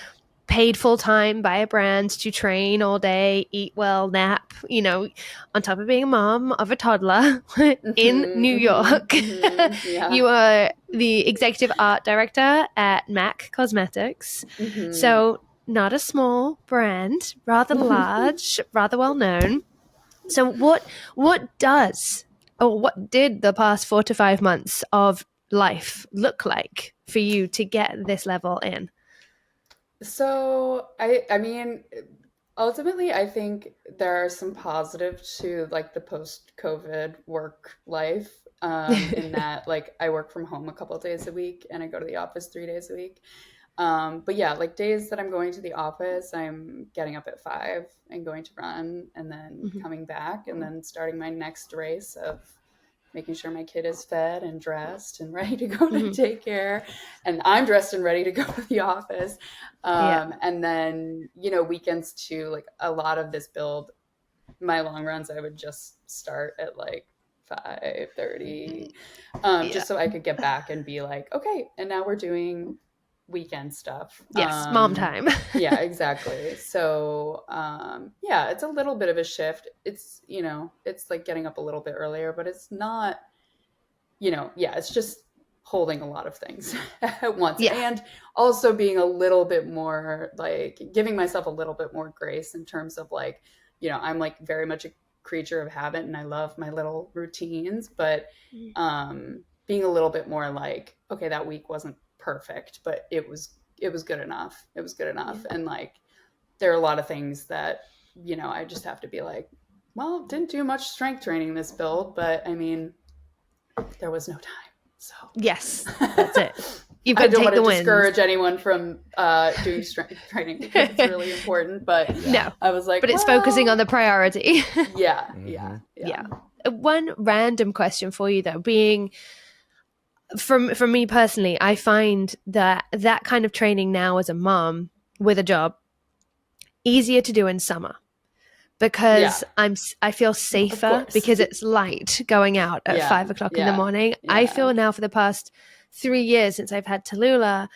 paid full-time by a brand to train all day, eat well, nap, you know, on top of being a mom of a toddler in New York. Yeah. You are the executive art director at MAC Cosmetics. So not a small brand, rather large, rather well known. So what did the past 4 to 5 months of life look like for you to get this level in? So I mean, ultimately, I think there are some positives to like the post-COVID work life, in that like I work from home a couple of days a week and I go to the office 3 days a week. But yeah, like days that I'm going to the office, I'm getting up at 5 and going to run and then coming back and then starting my next race of making sure my kid is fed and dressed and ready to go to daycare, and I'm dressed and ready to go to the office. And then, you know, weekends too, like a lot of this build, my long runs, I would just start at like 5:30, just so I could get back and be like, okay, and now we're doing weekend stuff. Yes, mom time. Yeah, exactly. So it's a little bit of a shift. It's, you know, it's like getting up a little bit earlier, but it's not, you know, it's just holding a lot of things at once. And also being a little bit more like giving myself a little bit more grace in terms of like, you know, I'm like very much a creature of habit and I love my little routines, but being a little bit more like, okay, that week wasn't perfect, but it was good enough. It was good enough. And like, there are a lot of things that, you know, I just have to be like, well, didn't do much strength training this build, but I mean, there was no time. So yes, that's it. You've got I don't to want take to the discourage anyone from doing strength training because it's really important. But no, I was like, but it's focusing on the priority. Yeah. one random question for you though, being from me personally, I find that kind of training now as a mom with a job easier to do in summer, because I feel safer because it's light going out at 5 o'clock in the morning. I feel now for the past 3 years since I've had Tallulah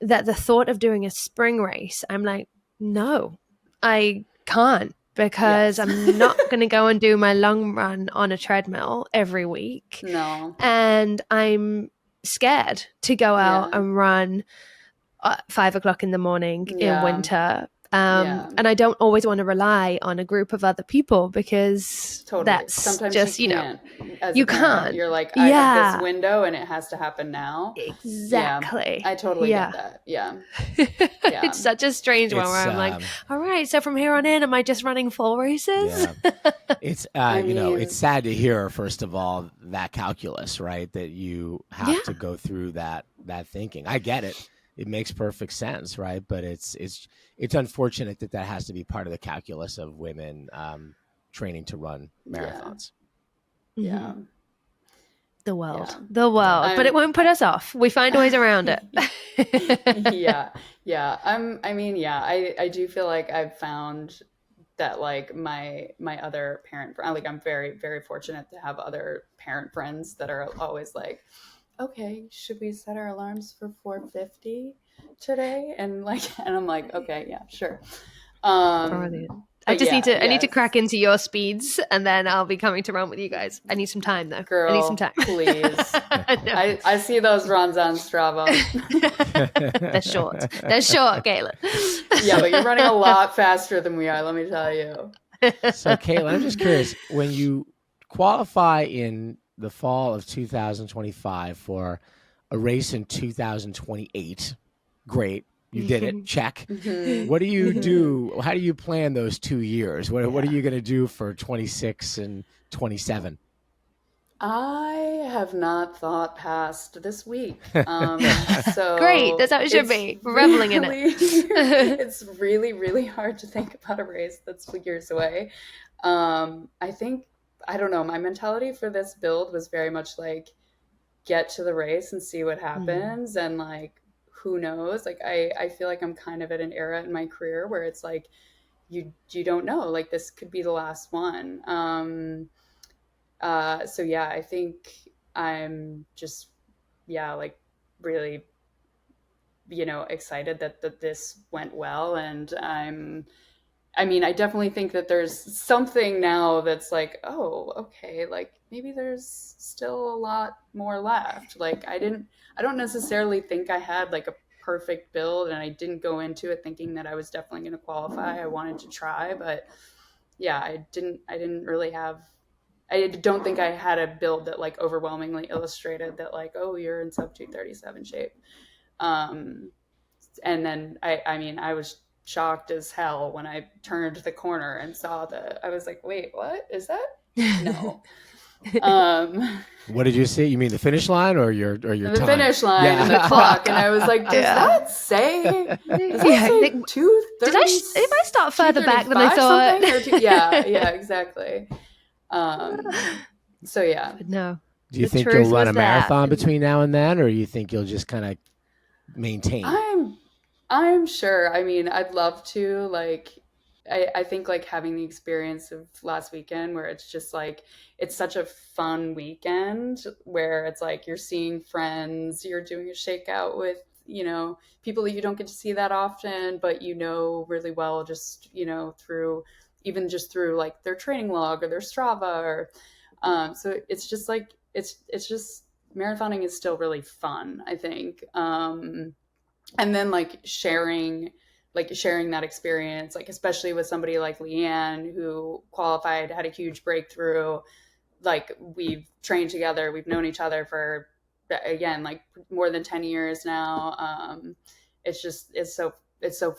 that the thought of doing a spring race, I'm like, no, I can't, because I'm not going to go and do my long run on a treadmill every week. No. And I'm scared to go out and run at 5 o'clock in the morning in winter. And I don't always want to rely on a group of other people, because that's sometimes just, you can't. You can't. You're like, I have this window and it has to happen now. Exactly. I totally get that. It's such a strange one where I'm like, all right, so from here on in, am I just running full races? It's, it's sad to hear, first of all, that calculus, right? That you have to go through that thinking. I get it. It makes perfect sense, right? But it's unfortunate that has to be part of the calculus of women training to run marathons. Yeah. The world. But it won't put us off. We find ways around it. I do feel like I've found that like my other parent, like I'm very, very fortunate to have other parent friends that are always like, okay, should we set our alarms for 4:50 today? And I'm like, okay, yeah, sure. I just need to crack into your speeds, and then I'll be coming to run with you guys. I need some time though. Girl, I need some time. Please. No. I see those runs on Strava. They're short, Caitlin. Yeah, but you're running a lot faster than we are, let me tell you. So Caitlin, I'm just curious, when you qualify in the fall of 2025 for a race in 2028, great, you did it, check. What do you do? How do you plan those 2 years? What are you going to do for 26 and 27? I have not thought past this week. So great, that's how it should be. Reveling in it. It's really, really hard to think about a race that's years away. I think, I don't know, my mentality for this build was very much like, get to the race and see what happens. And like, who knows? Like, I feel like I'm kind of at an era in my career where it's like, you don't know, like this could be the last one. So yeah, I think I'm just, like really, excited that this went well. And I definitely think that there's something now that's like, oh, okay, like maybe there's still a lot more left. Like I don't necessarily think I had like a perfect build, and I didn't go into it thinking that I was definitely going to qualify. I wanted to try, but yeah, I don't think I had a build that like overwhelmingly illustrated that like, oh, you're in sub 237 shape. And then I was shocked as hell when I turned the corner and saw I was like, wait, what is that? No. What did you see? You mean the finish line or your time? The finish line and the clock. And I was like, does that say 2:30? Did I start further back than I thought? Yeah, exactly. So yeah. But no. Do you think you'll run a marathon between now and then, or you think you'll just kind of maintain? I'm sure. I'd love to. Like, I think like having the experience of last weekend where it's just like, it's such a fun weekend where it's like you're seeing friends, you're doing a shakeout with, people that you don't get to see that often, but really well, just, through like their training log or their Strava or, so it's just like, it's just marathoning is still really fun, I think. And then like sharing that experience, like especially with somebody like Leanne who qualified, had a huge breakthrough. Like we've trained together, we've known each other for, again, like more than 10 years now. It's so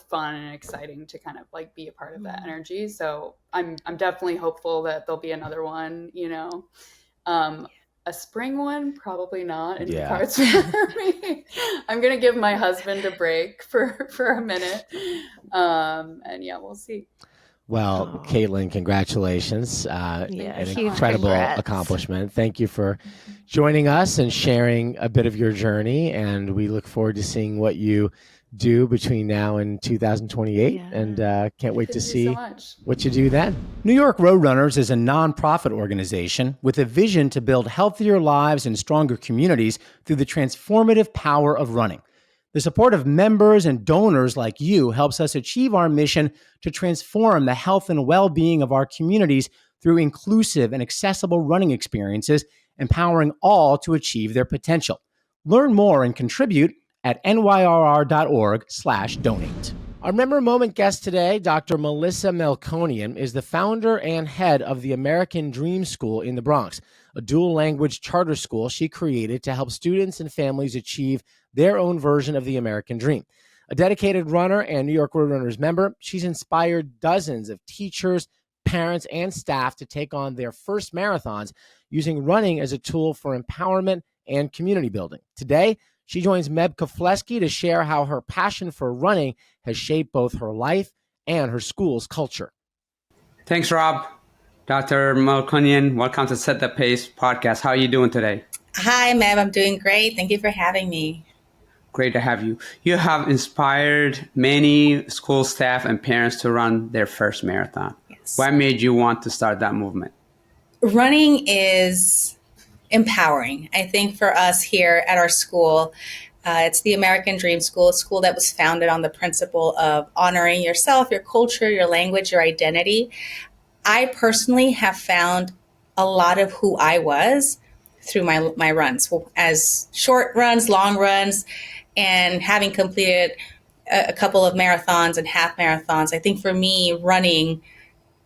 fun and exciting to kind of like be a part of that energy. So I'm definitely hopeful that there'll be another one, a spring one, probably not in the cards for me. I'm going to give my husband a break for a minute. And yeah, we'll see. Well, Caitlin, congratulations. An incredible accomplishment. Thank you for joining us and sharing a bit of your journey. And we look forward to seeing what you do between now and 2028. And can't wait to see what you do then. New York Roadrunners is a nonprofit organization with a vision to build healthier lives and stronger communities through the transformative power of running. The support of members and donors like you helps us achieve our mission to transform the health and well-being of our communities through inclusive and accessible running experiences, empowering all to achieve their potential. Learn more and contribute at nyrr.org/donate. Our Member Moment guest today, Dr. Melissa Melkonian, is the founder and head of the American Dream School in the Bronx, a dual-language charter school she created to help students and families achieve their own version of the American dream. A dedicated runner and New York Roadrunners member, she's inspired dozens of teachers, parents, and staff to take on their first marathons using running as a tool for empowerment and community building. Today, she joins Meb Minute to share how her passion for running has shaped both her life and her school's culture. Thanks, Rob. Dr. Melkonian, welcome to Set the Pace podcast. How are you doing today? Hi, Meb. I'm doing great. Thank you for having me. Great to have you. You have inspired many school staff and parents to run their first marathon. Yes. What made you want to start that movement? Running is empowering. I think for us here at our school, it's the American Dream School, a school that was founded on the principle of honoring yourself, your culture, your language, your identity. I personally have found a lot of who I was through my runs, as short runs, long runs, and having completed a couple of marathons and half marathons. I think for me, running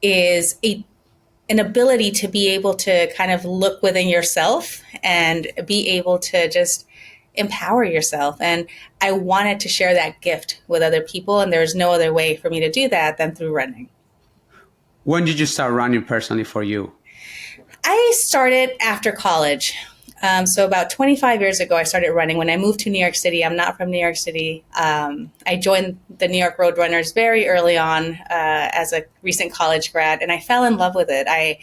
is an ability to be able to kind of look within yourself and be able to just empower yourself. And I wanted to share that gift with other people. And there's no other way for me to do that than through running. When did you start running personally for you? I started after college. So about 25 years ago, I started running. When I moved to New York City, I'm not from New York City. I joined the New York Roadrunners very early on as a recent college grad, and I fell in love with it. I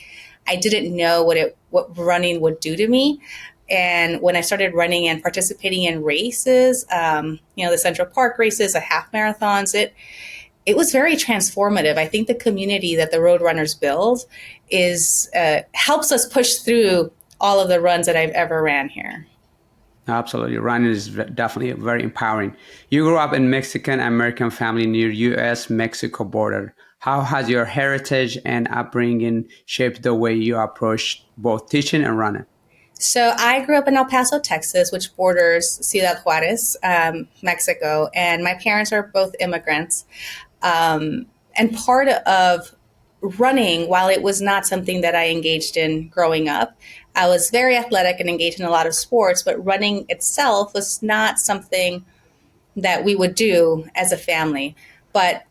didn't know what running would do to me. And when I started running and participating in races, the Central Park races, the half marathons, it was very transformative. I think the community that the Roadrunners build helps us push through all of the runs that I've ever ran here. Absolutely. Running is definitely very empowering. You grew up in Mexican-American family near U.S.-Mexico border. How has your heritage and upbringing shaped the way you approach both teaching and running? So I grew up in El Paso, Texas, which borders Ciudad Juarez, Mexico, and my parents are both immigrants. And part of running, while it was not something that I engaged in growing up, I was very athletic and engaged in a lot of sports, but running itself was not something that we would do as a family. But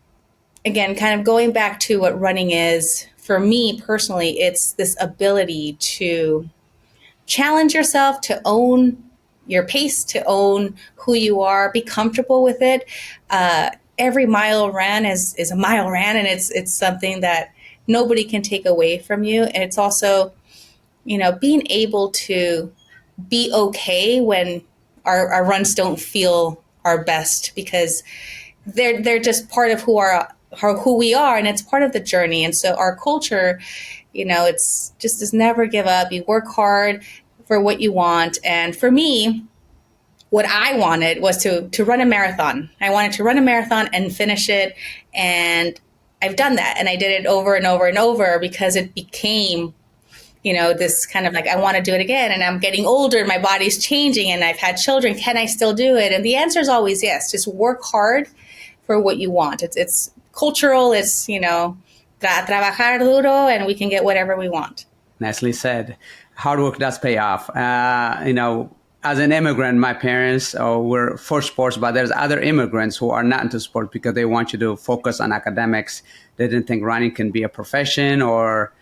again, kind of going back to what running is, for me personally, it's this ability to challenge yourself, to own your pace, to own who you are, be comfortable with it. Every mile ran is a mile ran, and it's something that nobody can take away from you. And it's also, being able to be okay when our runs don't feel our best, because they're just part of who we are, and it's part of the journey. And so our culture, it's just is never give up. You work hard for what you want. And for me, what I wanted was to run a marathon. I wanted to run a marathon and finish it. And I've done that. And I did it over and over and over because it became, this kind of like, I want to do it again. And I'm getting older and my body's changing and I've had children. Can I still do it? And the answer is always yes. Just work hard for what you want. It's cultural. It's, trabajar duro, and we can get whatever we want. Nicely said. Hard work does pay off. As an immigrant, my parents were for sports, but there's other immigrants who are not into sports because they want you to focus on academics. They didn't think running can be a profession or,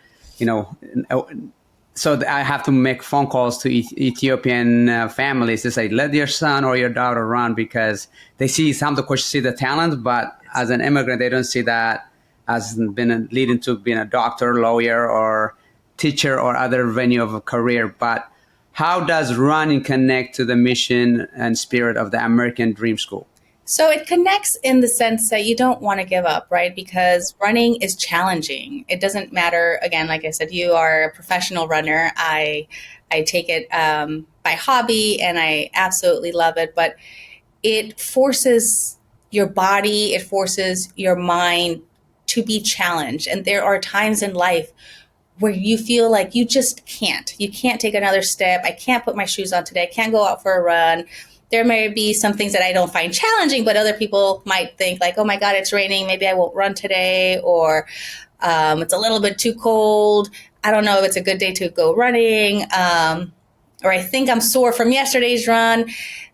so I have to make phone calls to Ethiopian families to say, let your son or your daughter run, because they see, some of the coaches see the talent, but as an immigrant, they don't see that as been leading to being a doctor, lawyer, or teacher or other venue of a career. But how does running connect to the mission and spirit of the American Dream School? So it connects in the sense that you don't want to give up, right? Because running is challenging. It doesn't matter. Again, like I said, you are a professional runner. I take it by hobby, and I absolutely love it. But it forces your body, it forces your mind to be challenged. And there are times in life where you feel like you just can't. You can't take another step. I can't put my shoes on today. I can't go out for a run. There may be some things that I don't find challenging, but other people might think like, oh my God, it's raining. Maybe I won't run today. Or it's a little bit too cold. I don't know if it's a good day to go running. Or I think I'm sore from yesterday's run.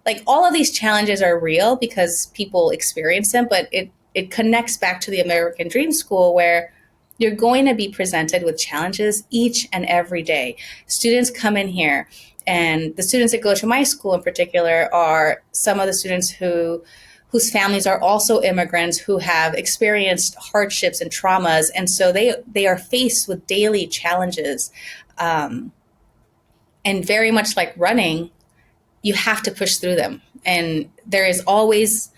Like, all of these challenges are real because people experience them, but it connects back to the American Dream School, where you're going to be presented with challenges each and every day. Students come in here, and the students that go to my school in particular are some of the students whose families are also immigrants, who have experienced hardships and traumas. And so they are faced with daily challenges. And very much like running, you have to push through them. And there's always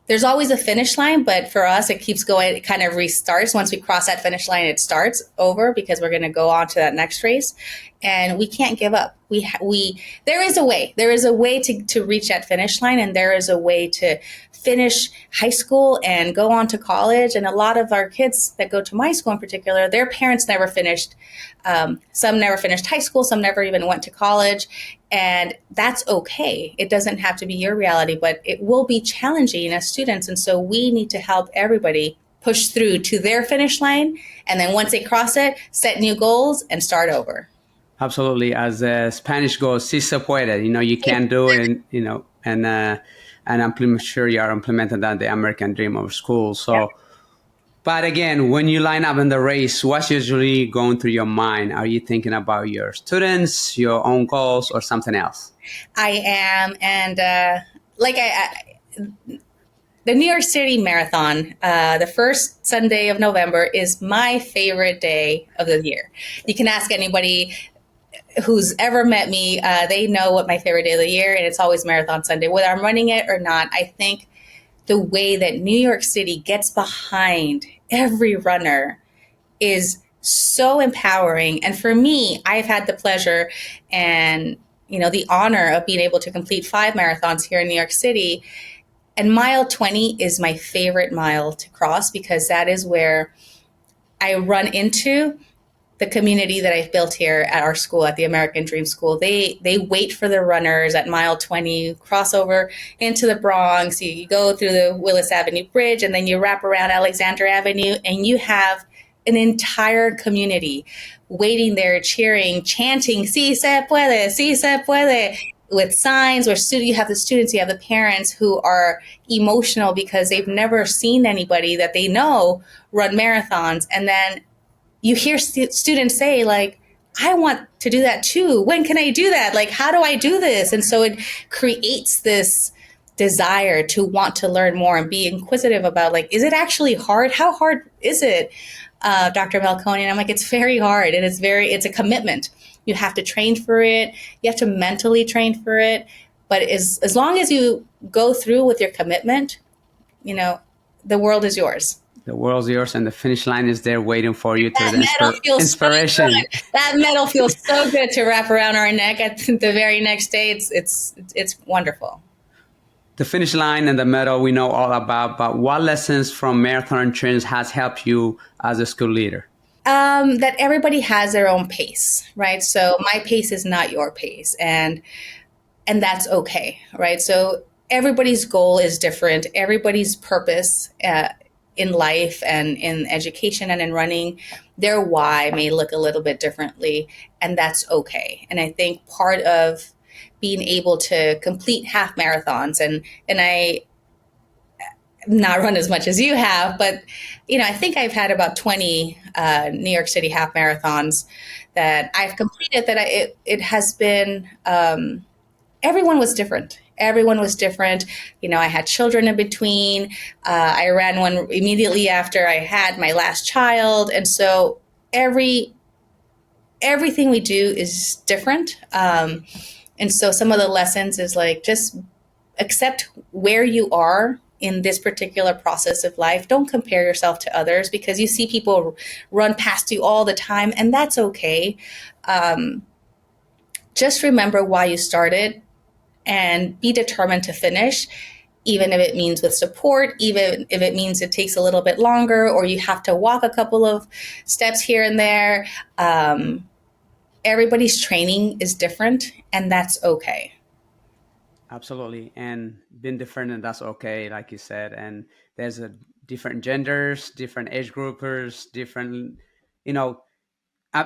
a finish line, but for us, it keeps going. It kind of restarts. Once we cross that finish line, it starts over because we're going to go on to that next race, and we can't give up. There is a way. There is a way to reach that finish line, and there is a way to finish high school and go on to college. And a lot of our kids that go to my school in particular, their parents never finished. Some never finished high school. Some never even went to college. And that's okay. It doesn't have to be your reality, but it will be challenging as students. And so we need to help everybody push through to their finish line. And then once they cross it, set new goals and start over. Absolutely. As Spanish goes, si se puede, you can do it, and I'm sure you are implementing that, the American dream of school. So, yeah. But again, when you line up in the race, what's usually going through your mind? Are you thinking about your students, your own goals, or something else? I am. And the New York City Marathon, the first Sunday of November, is my favorite day of the year. You can ask anybody who's ever met me, they know what my favorite day of the year, and it's always Marathon Sunday. Whether I'm running it or not, I think the way that New York City gets behind every runner is so empowering. And for me, I've had the pleasure and the honor of being able to complete 5 marathons here in New York City. And mile 20 is my favorite mile to cross because that is where I run into the community that I've built here at our school, at the American Dream School. They wait for the runners at mile 20, cross over into the Bronx. You go through the Willis Avenue Bridge, and then you wrap around Alexander Avenue, and you have an entire community waiting there, cheering, chanting, "Si se puede," with signs where you have the students, you have the parents who are emotional because they've never seen anybody that they know run marathons. And then you hear students say, like, I want to do that too. When can I do that? Like, how do I do this? And so it creates this desire to want to learn more and be inquisitive about, like, is it actually hard? How hard is it, Dr. Melkonian? I'm like, it's very hard. And it's a commitment. You have to train for it. You have to mentally train for it. But as long as you go through with your commitment, the world is yours. The world's yours, and the finish line is there waiting for you. The inspiration. So that medal feels so good to wrap around our neck at the very next day. It's wonderful. The finish line and the medal we know all about, but what lessons from marathon endurance has helped you as a school leader? That everybody has their own pace, right? So my pace is not your pace, and that's okay, right? So everybody's goal is different. Everybody's purpose in life and in education and in running, their why may look a little bit differently, and that's okay. And I think part of being able to complete half marathons, and I not run as much as you have, but I think I've had about 20 New York City half marathons that I've completed. That it has been everyone was different. everyone was different. I had children in between. I ran one immediately after I had my last child. And so everything we do is different. And so some of the lessons is like, just accept where you are in this particular process of life. Don't compare yourself to others, because you see people run past you all the time, and that's okay. Just remember why you started and be determined to finish, even if it means with support, even if it means it takes a little bit longer or you have to walk a couple of steps here and there. Everybody's training is different, and that's okay. Absolutely. And being different, and that's okay, like you said. And there's different genders, different age groupers, different,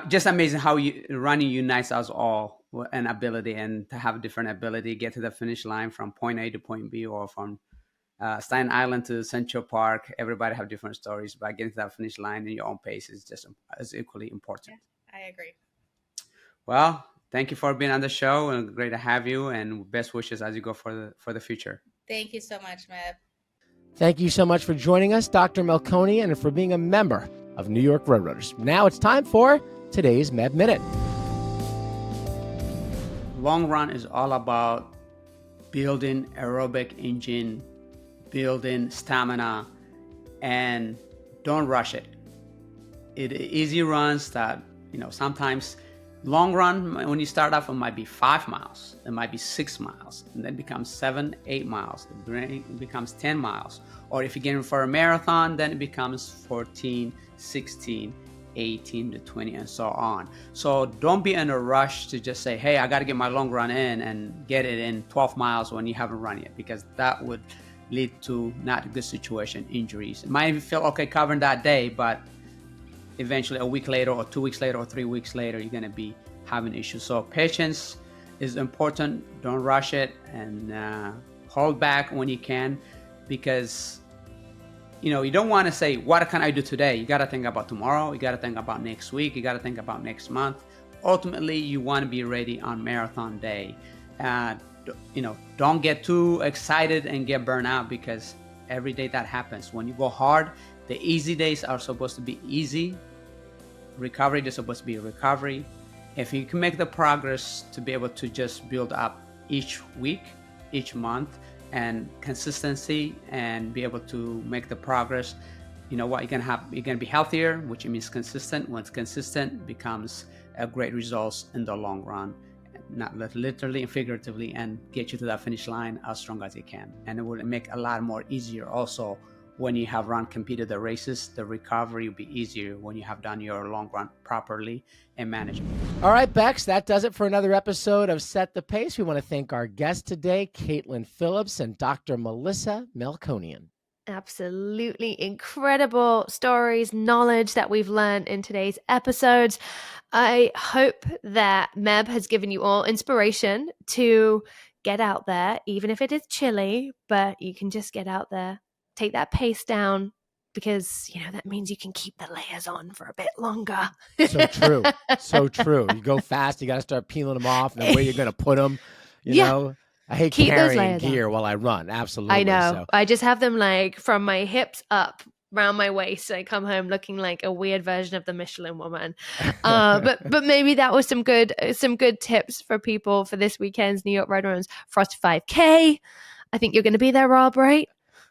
just amazing how running unites us all, an ability, and to have a different ability, get to the finish line from point A to point B, or from Staten Island to Central Park. Everybody have different stories, but getting to that finish line in your own pace is just as equally important. Yeah, I agree. Well, thank you for being on the show, and great to have you, and best wishes as you go for the future. Thank you so much, Meb. Thank you so much for joining us, Dr. Melkonian, and for being a member of New York Roadrunners. Now it's time for today's Meb Minute. Long run is all about building aerobic engine, building stamina, and don't rush it. Easy runs that, sometimes long run, when you start off, it might be 5 miles, it might be 6 miles, and then it becomes 7, 8 miles, it becomes 10 miles. Or if you're getting for a marathon, then it becomes 14, 16, 18 to 20, and so on. So don't be in a rush to just say, hey, I got to get my long run in and get it in 12 miles when you haven't run yet, because that would lead to not a good situation, injuries. It might feel okay covering that day, but eventually a week later or 2 weeks later or 3 weeks later, you're going to be having issues. So patience is important. Don't rush it, and hold back when you can, because you don't want to say, what can I do today? You got to think about tomorrow. You got to think about next week. You got to think about next month. Ultimately, you want to be ready on marathon day. Don't get too excited and get burnt out, because every day that happens. When you go hard, the easy days are supposed to be easy. Recovery is supposed to be recovery. If you can make the progress to be able to just build up each week, each month, and consistency, and be able to make the progress, you're gonna be healthier, which means consistent. Once consistent, becomes a great results in the long run, not literally and figuratively, and get you to that finish line as strong as you can. And it will make a lot more easier also when you have competed the races. The recovery will be easier when you have done your long run properly and manageable. All right, Bex, that does it for another episode of Set the Pace. We want to thank our guests today, Caitlin Phillips and Dr. Melissa Melkonian. Absolutely incredible stories, knowledge that we've learned in today's episodes. I hope that Meb has given you all inspiration to get out there, even if it is chilly, but you can just get out there, take that pace down, because that means you can keep the layers on for a bit longer. So true. So true. You go fast, you got to start peeling them off, and where you're going to put them, you know. I hate carrying gear while I run. Absolutely. I know. So. I just have them from my hips up around my waist. I come home looking like a weird version of the Michelin Woman. But maybe that was some good tips for people for this weekend's New York Roadrunners Frosty 5K. I think you're going to be there, Rob, right?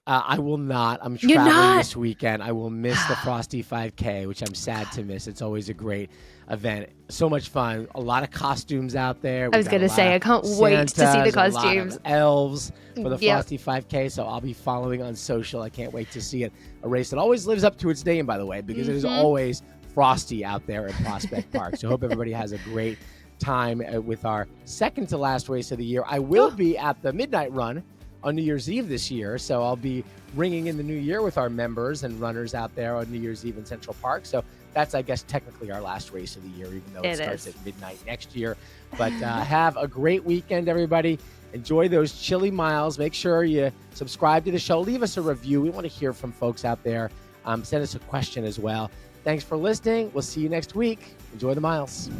I will not. I'm traveling this weekend. I will miss the Frosty 5K, which I'm sad to miss. It's always a great event. So much fun. A lot of costumes out there. I was going to say, I can't wait to see the costumes. A lot of elves for the Frosty 5K, so I'll be following on social. I can't wait to see it. A race that always lives up to its name, by the way, because it is always frosty out there at Prospect Park. So I hope everybody has a great time with our second to last race of the year. I will be at the Midnight Run on New Year's Eve this year. So I'll be ringing in the new year with our members and runners out there on New Year's Eve in Central Park. So that's, I guess, technically our last race of the year, even though it starts at midnight next year. But have a great weekend, everybody. Enjoy those chilly miles. Make sure you subscribe to the show. Leave us a review. We want to hear from folks out there. Send us a question as well. Thanks for listening. We'll see you next week. Enjoy the miles.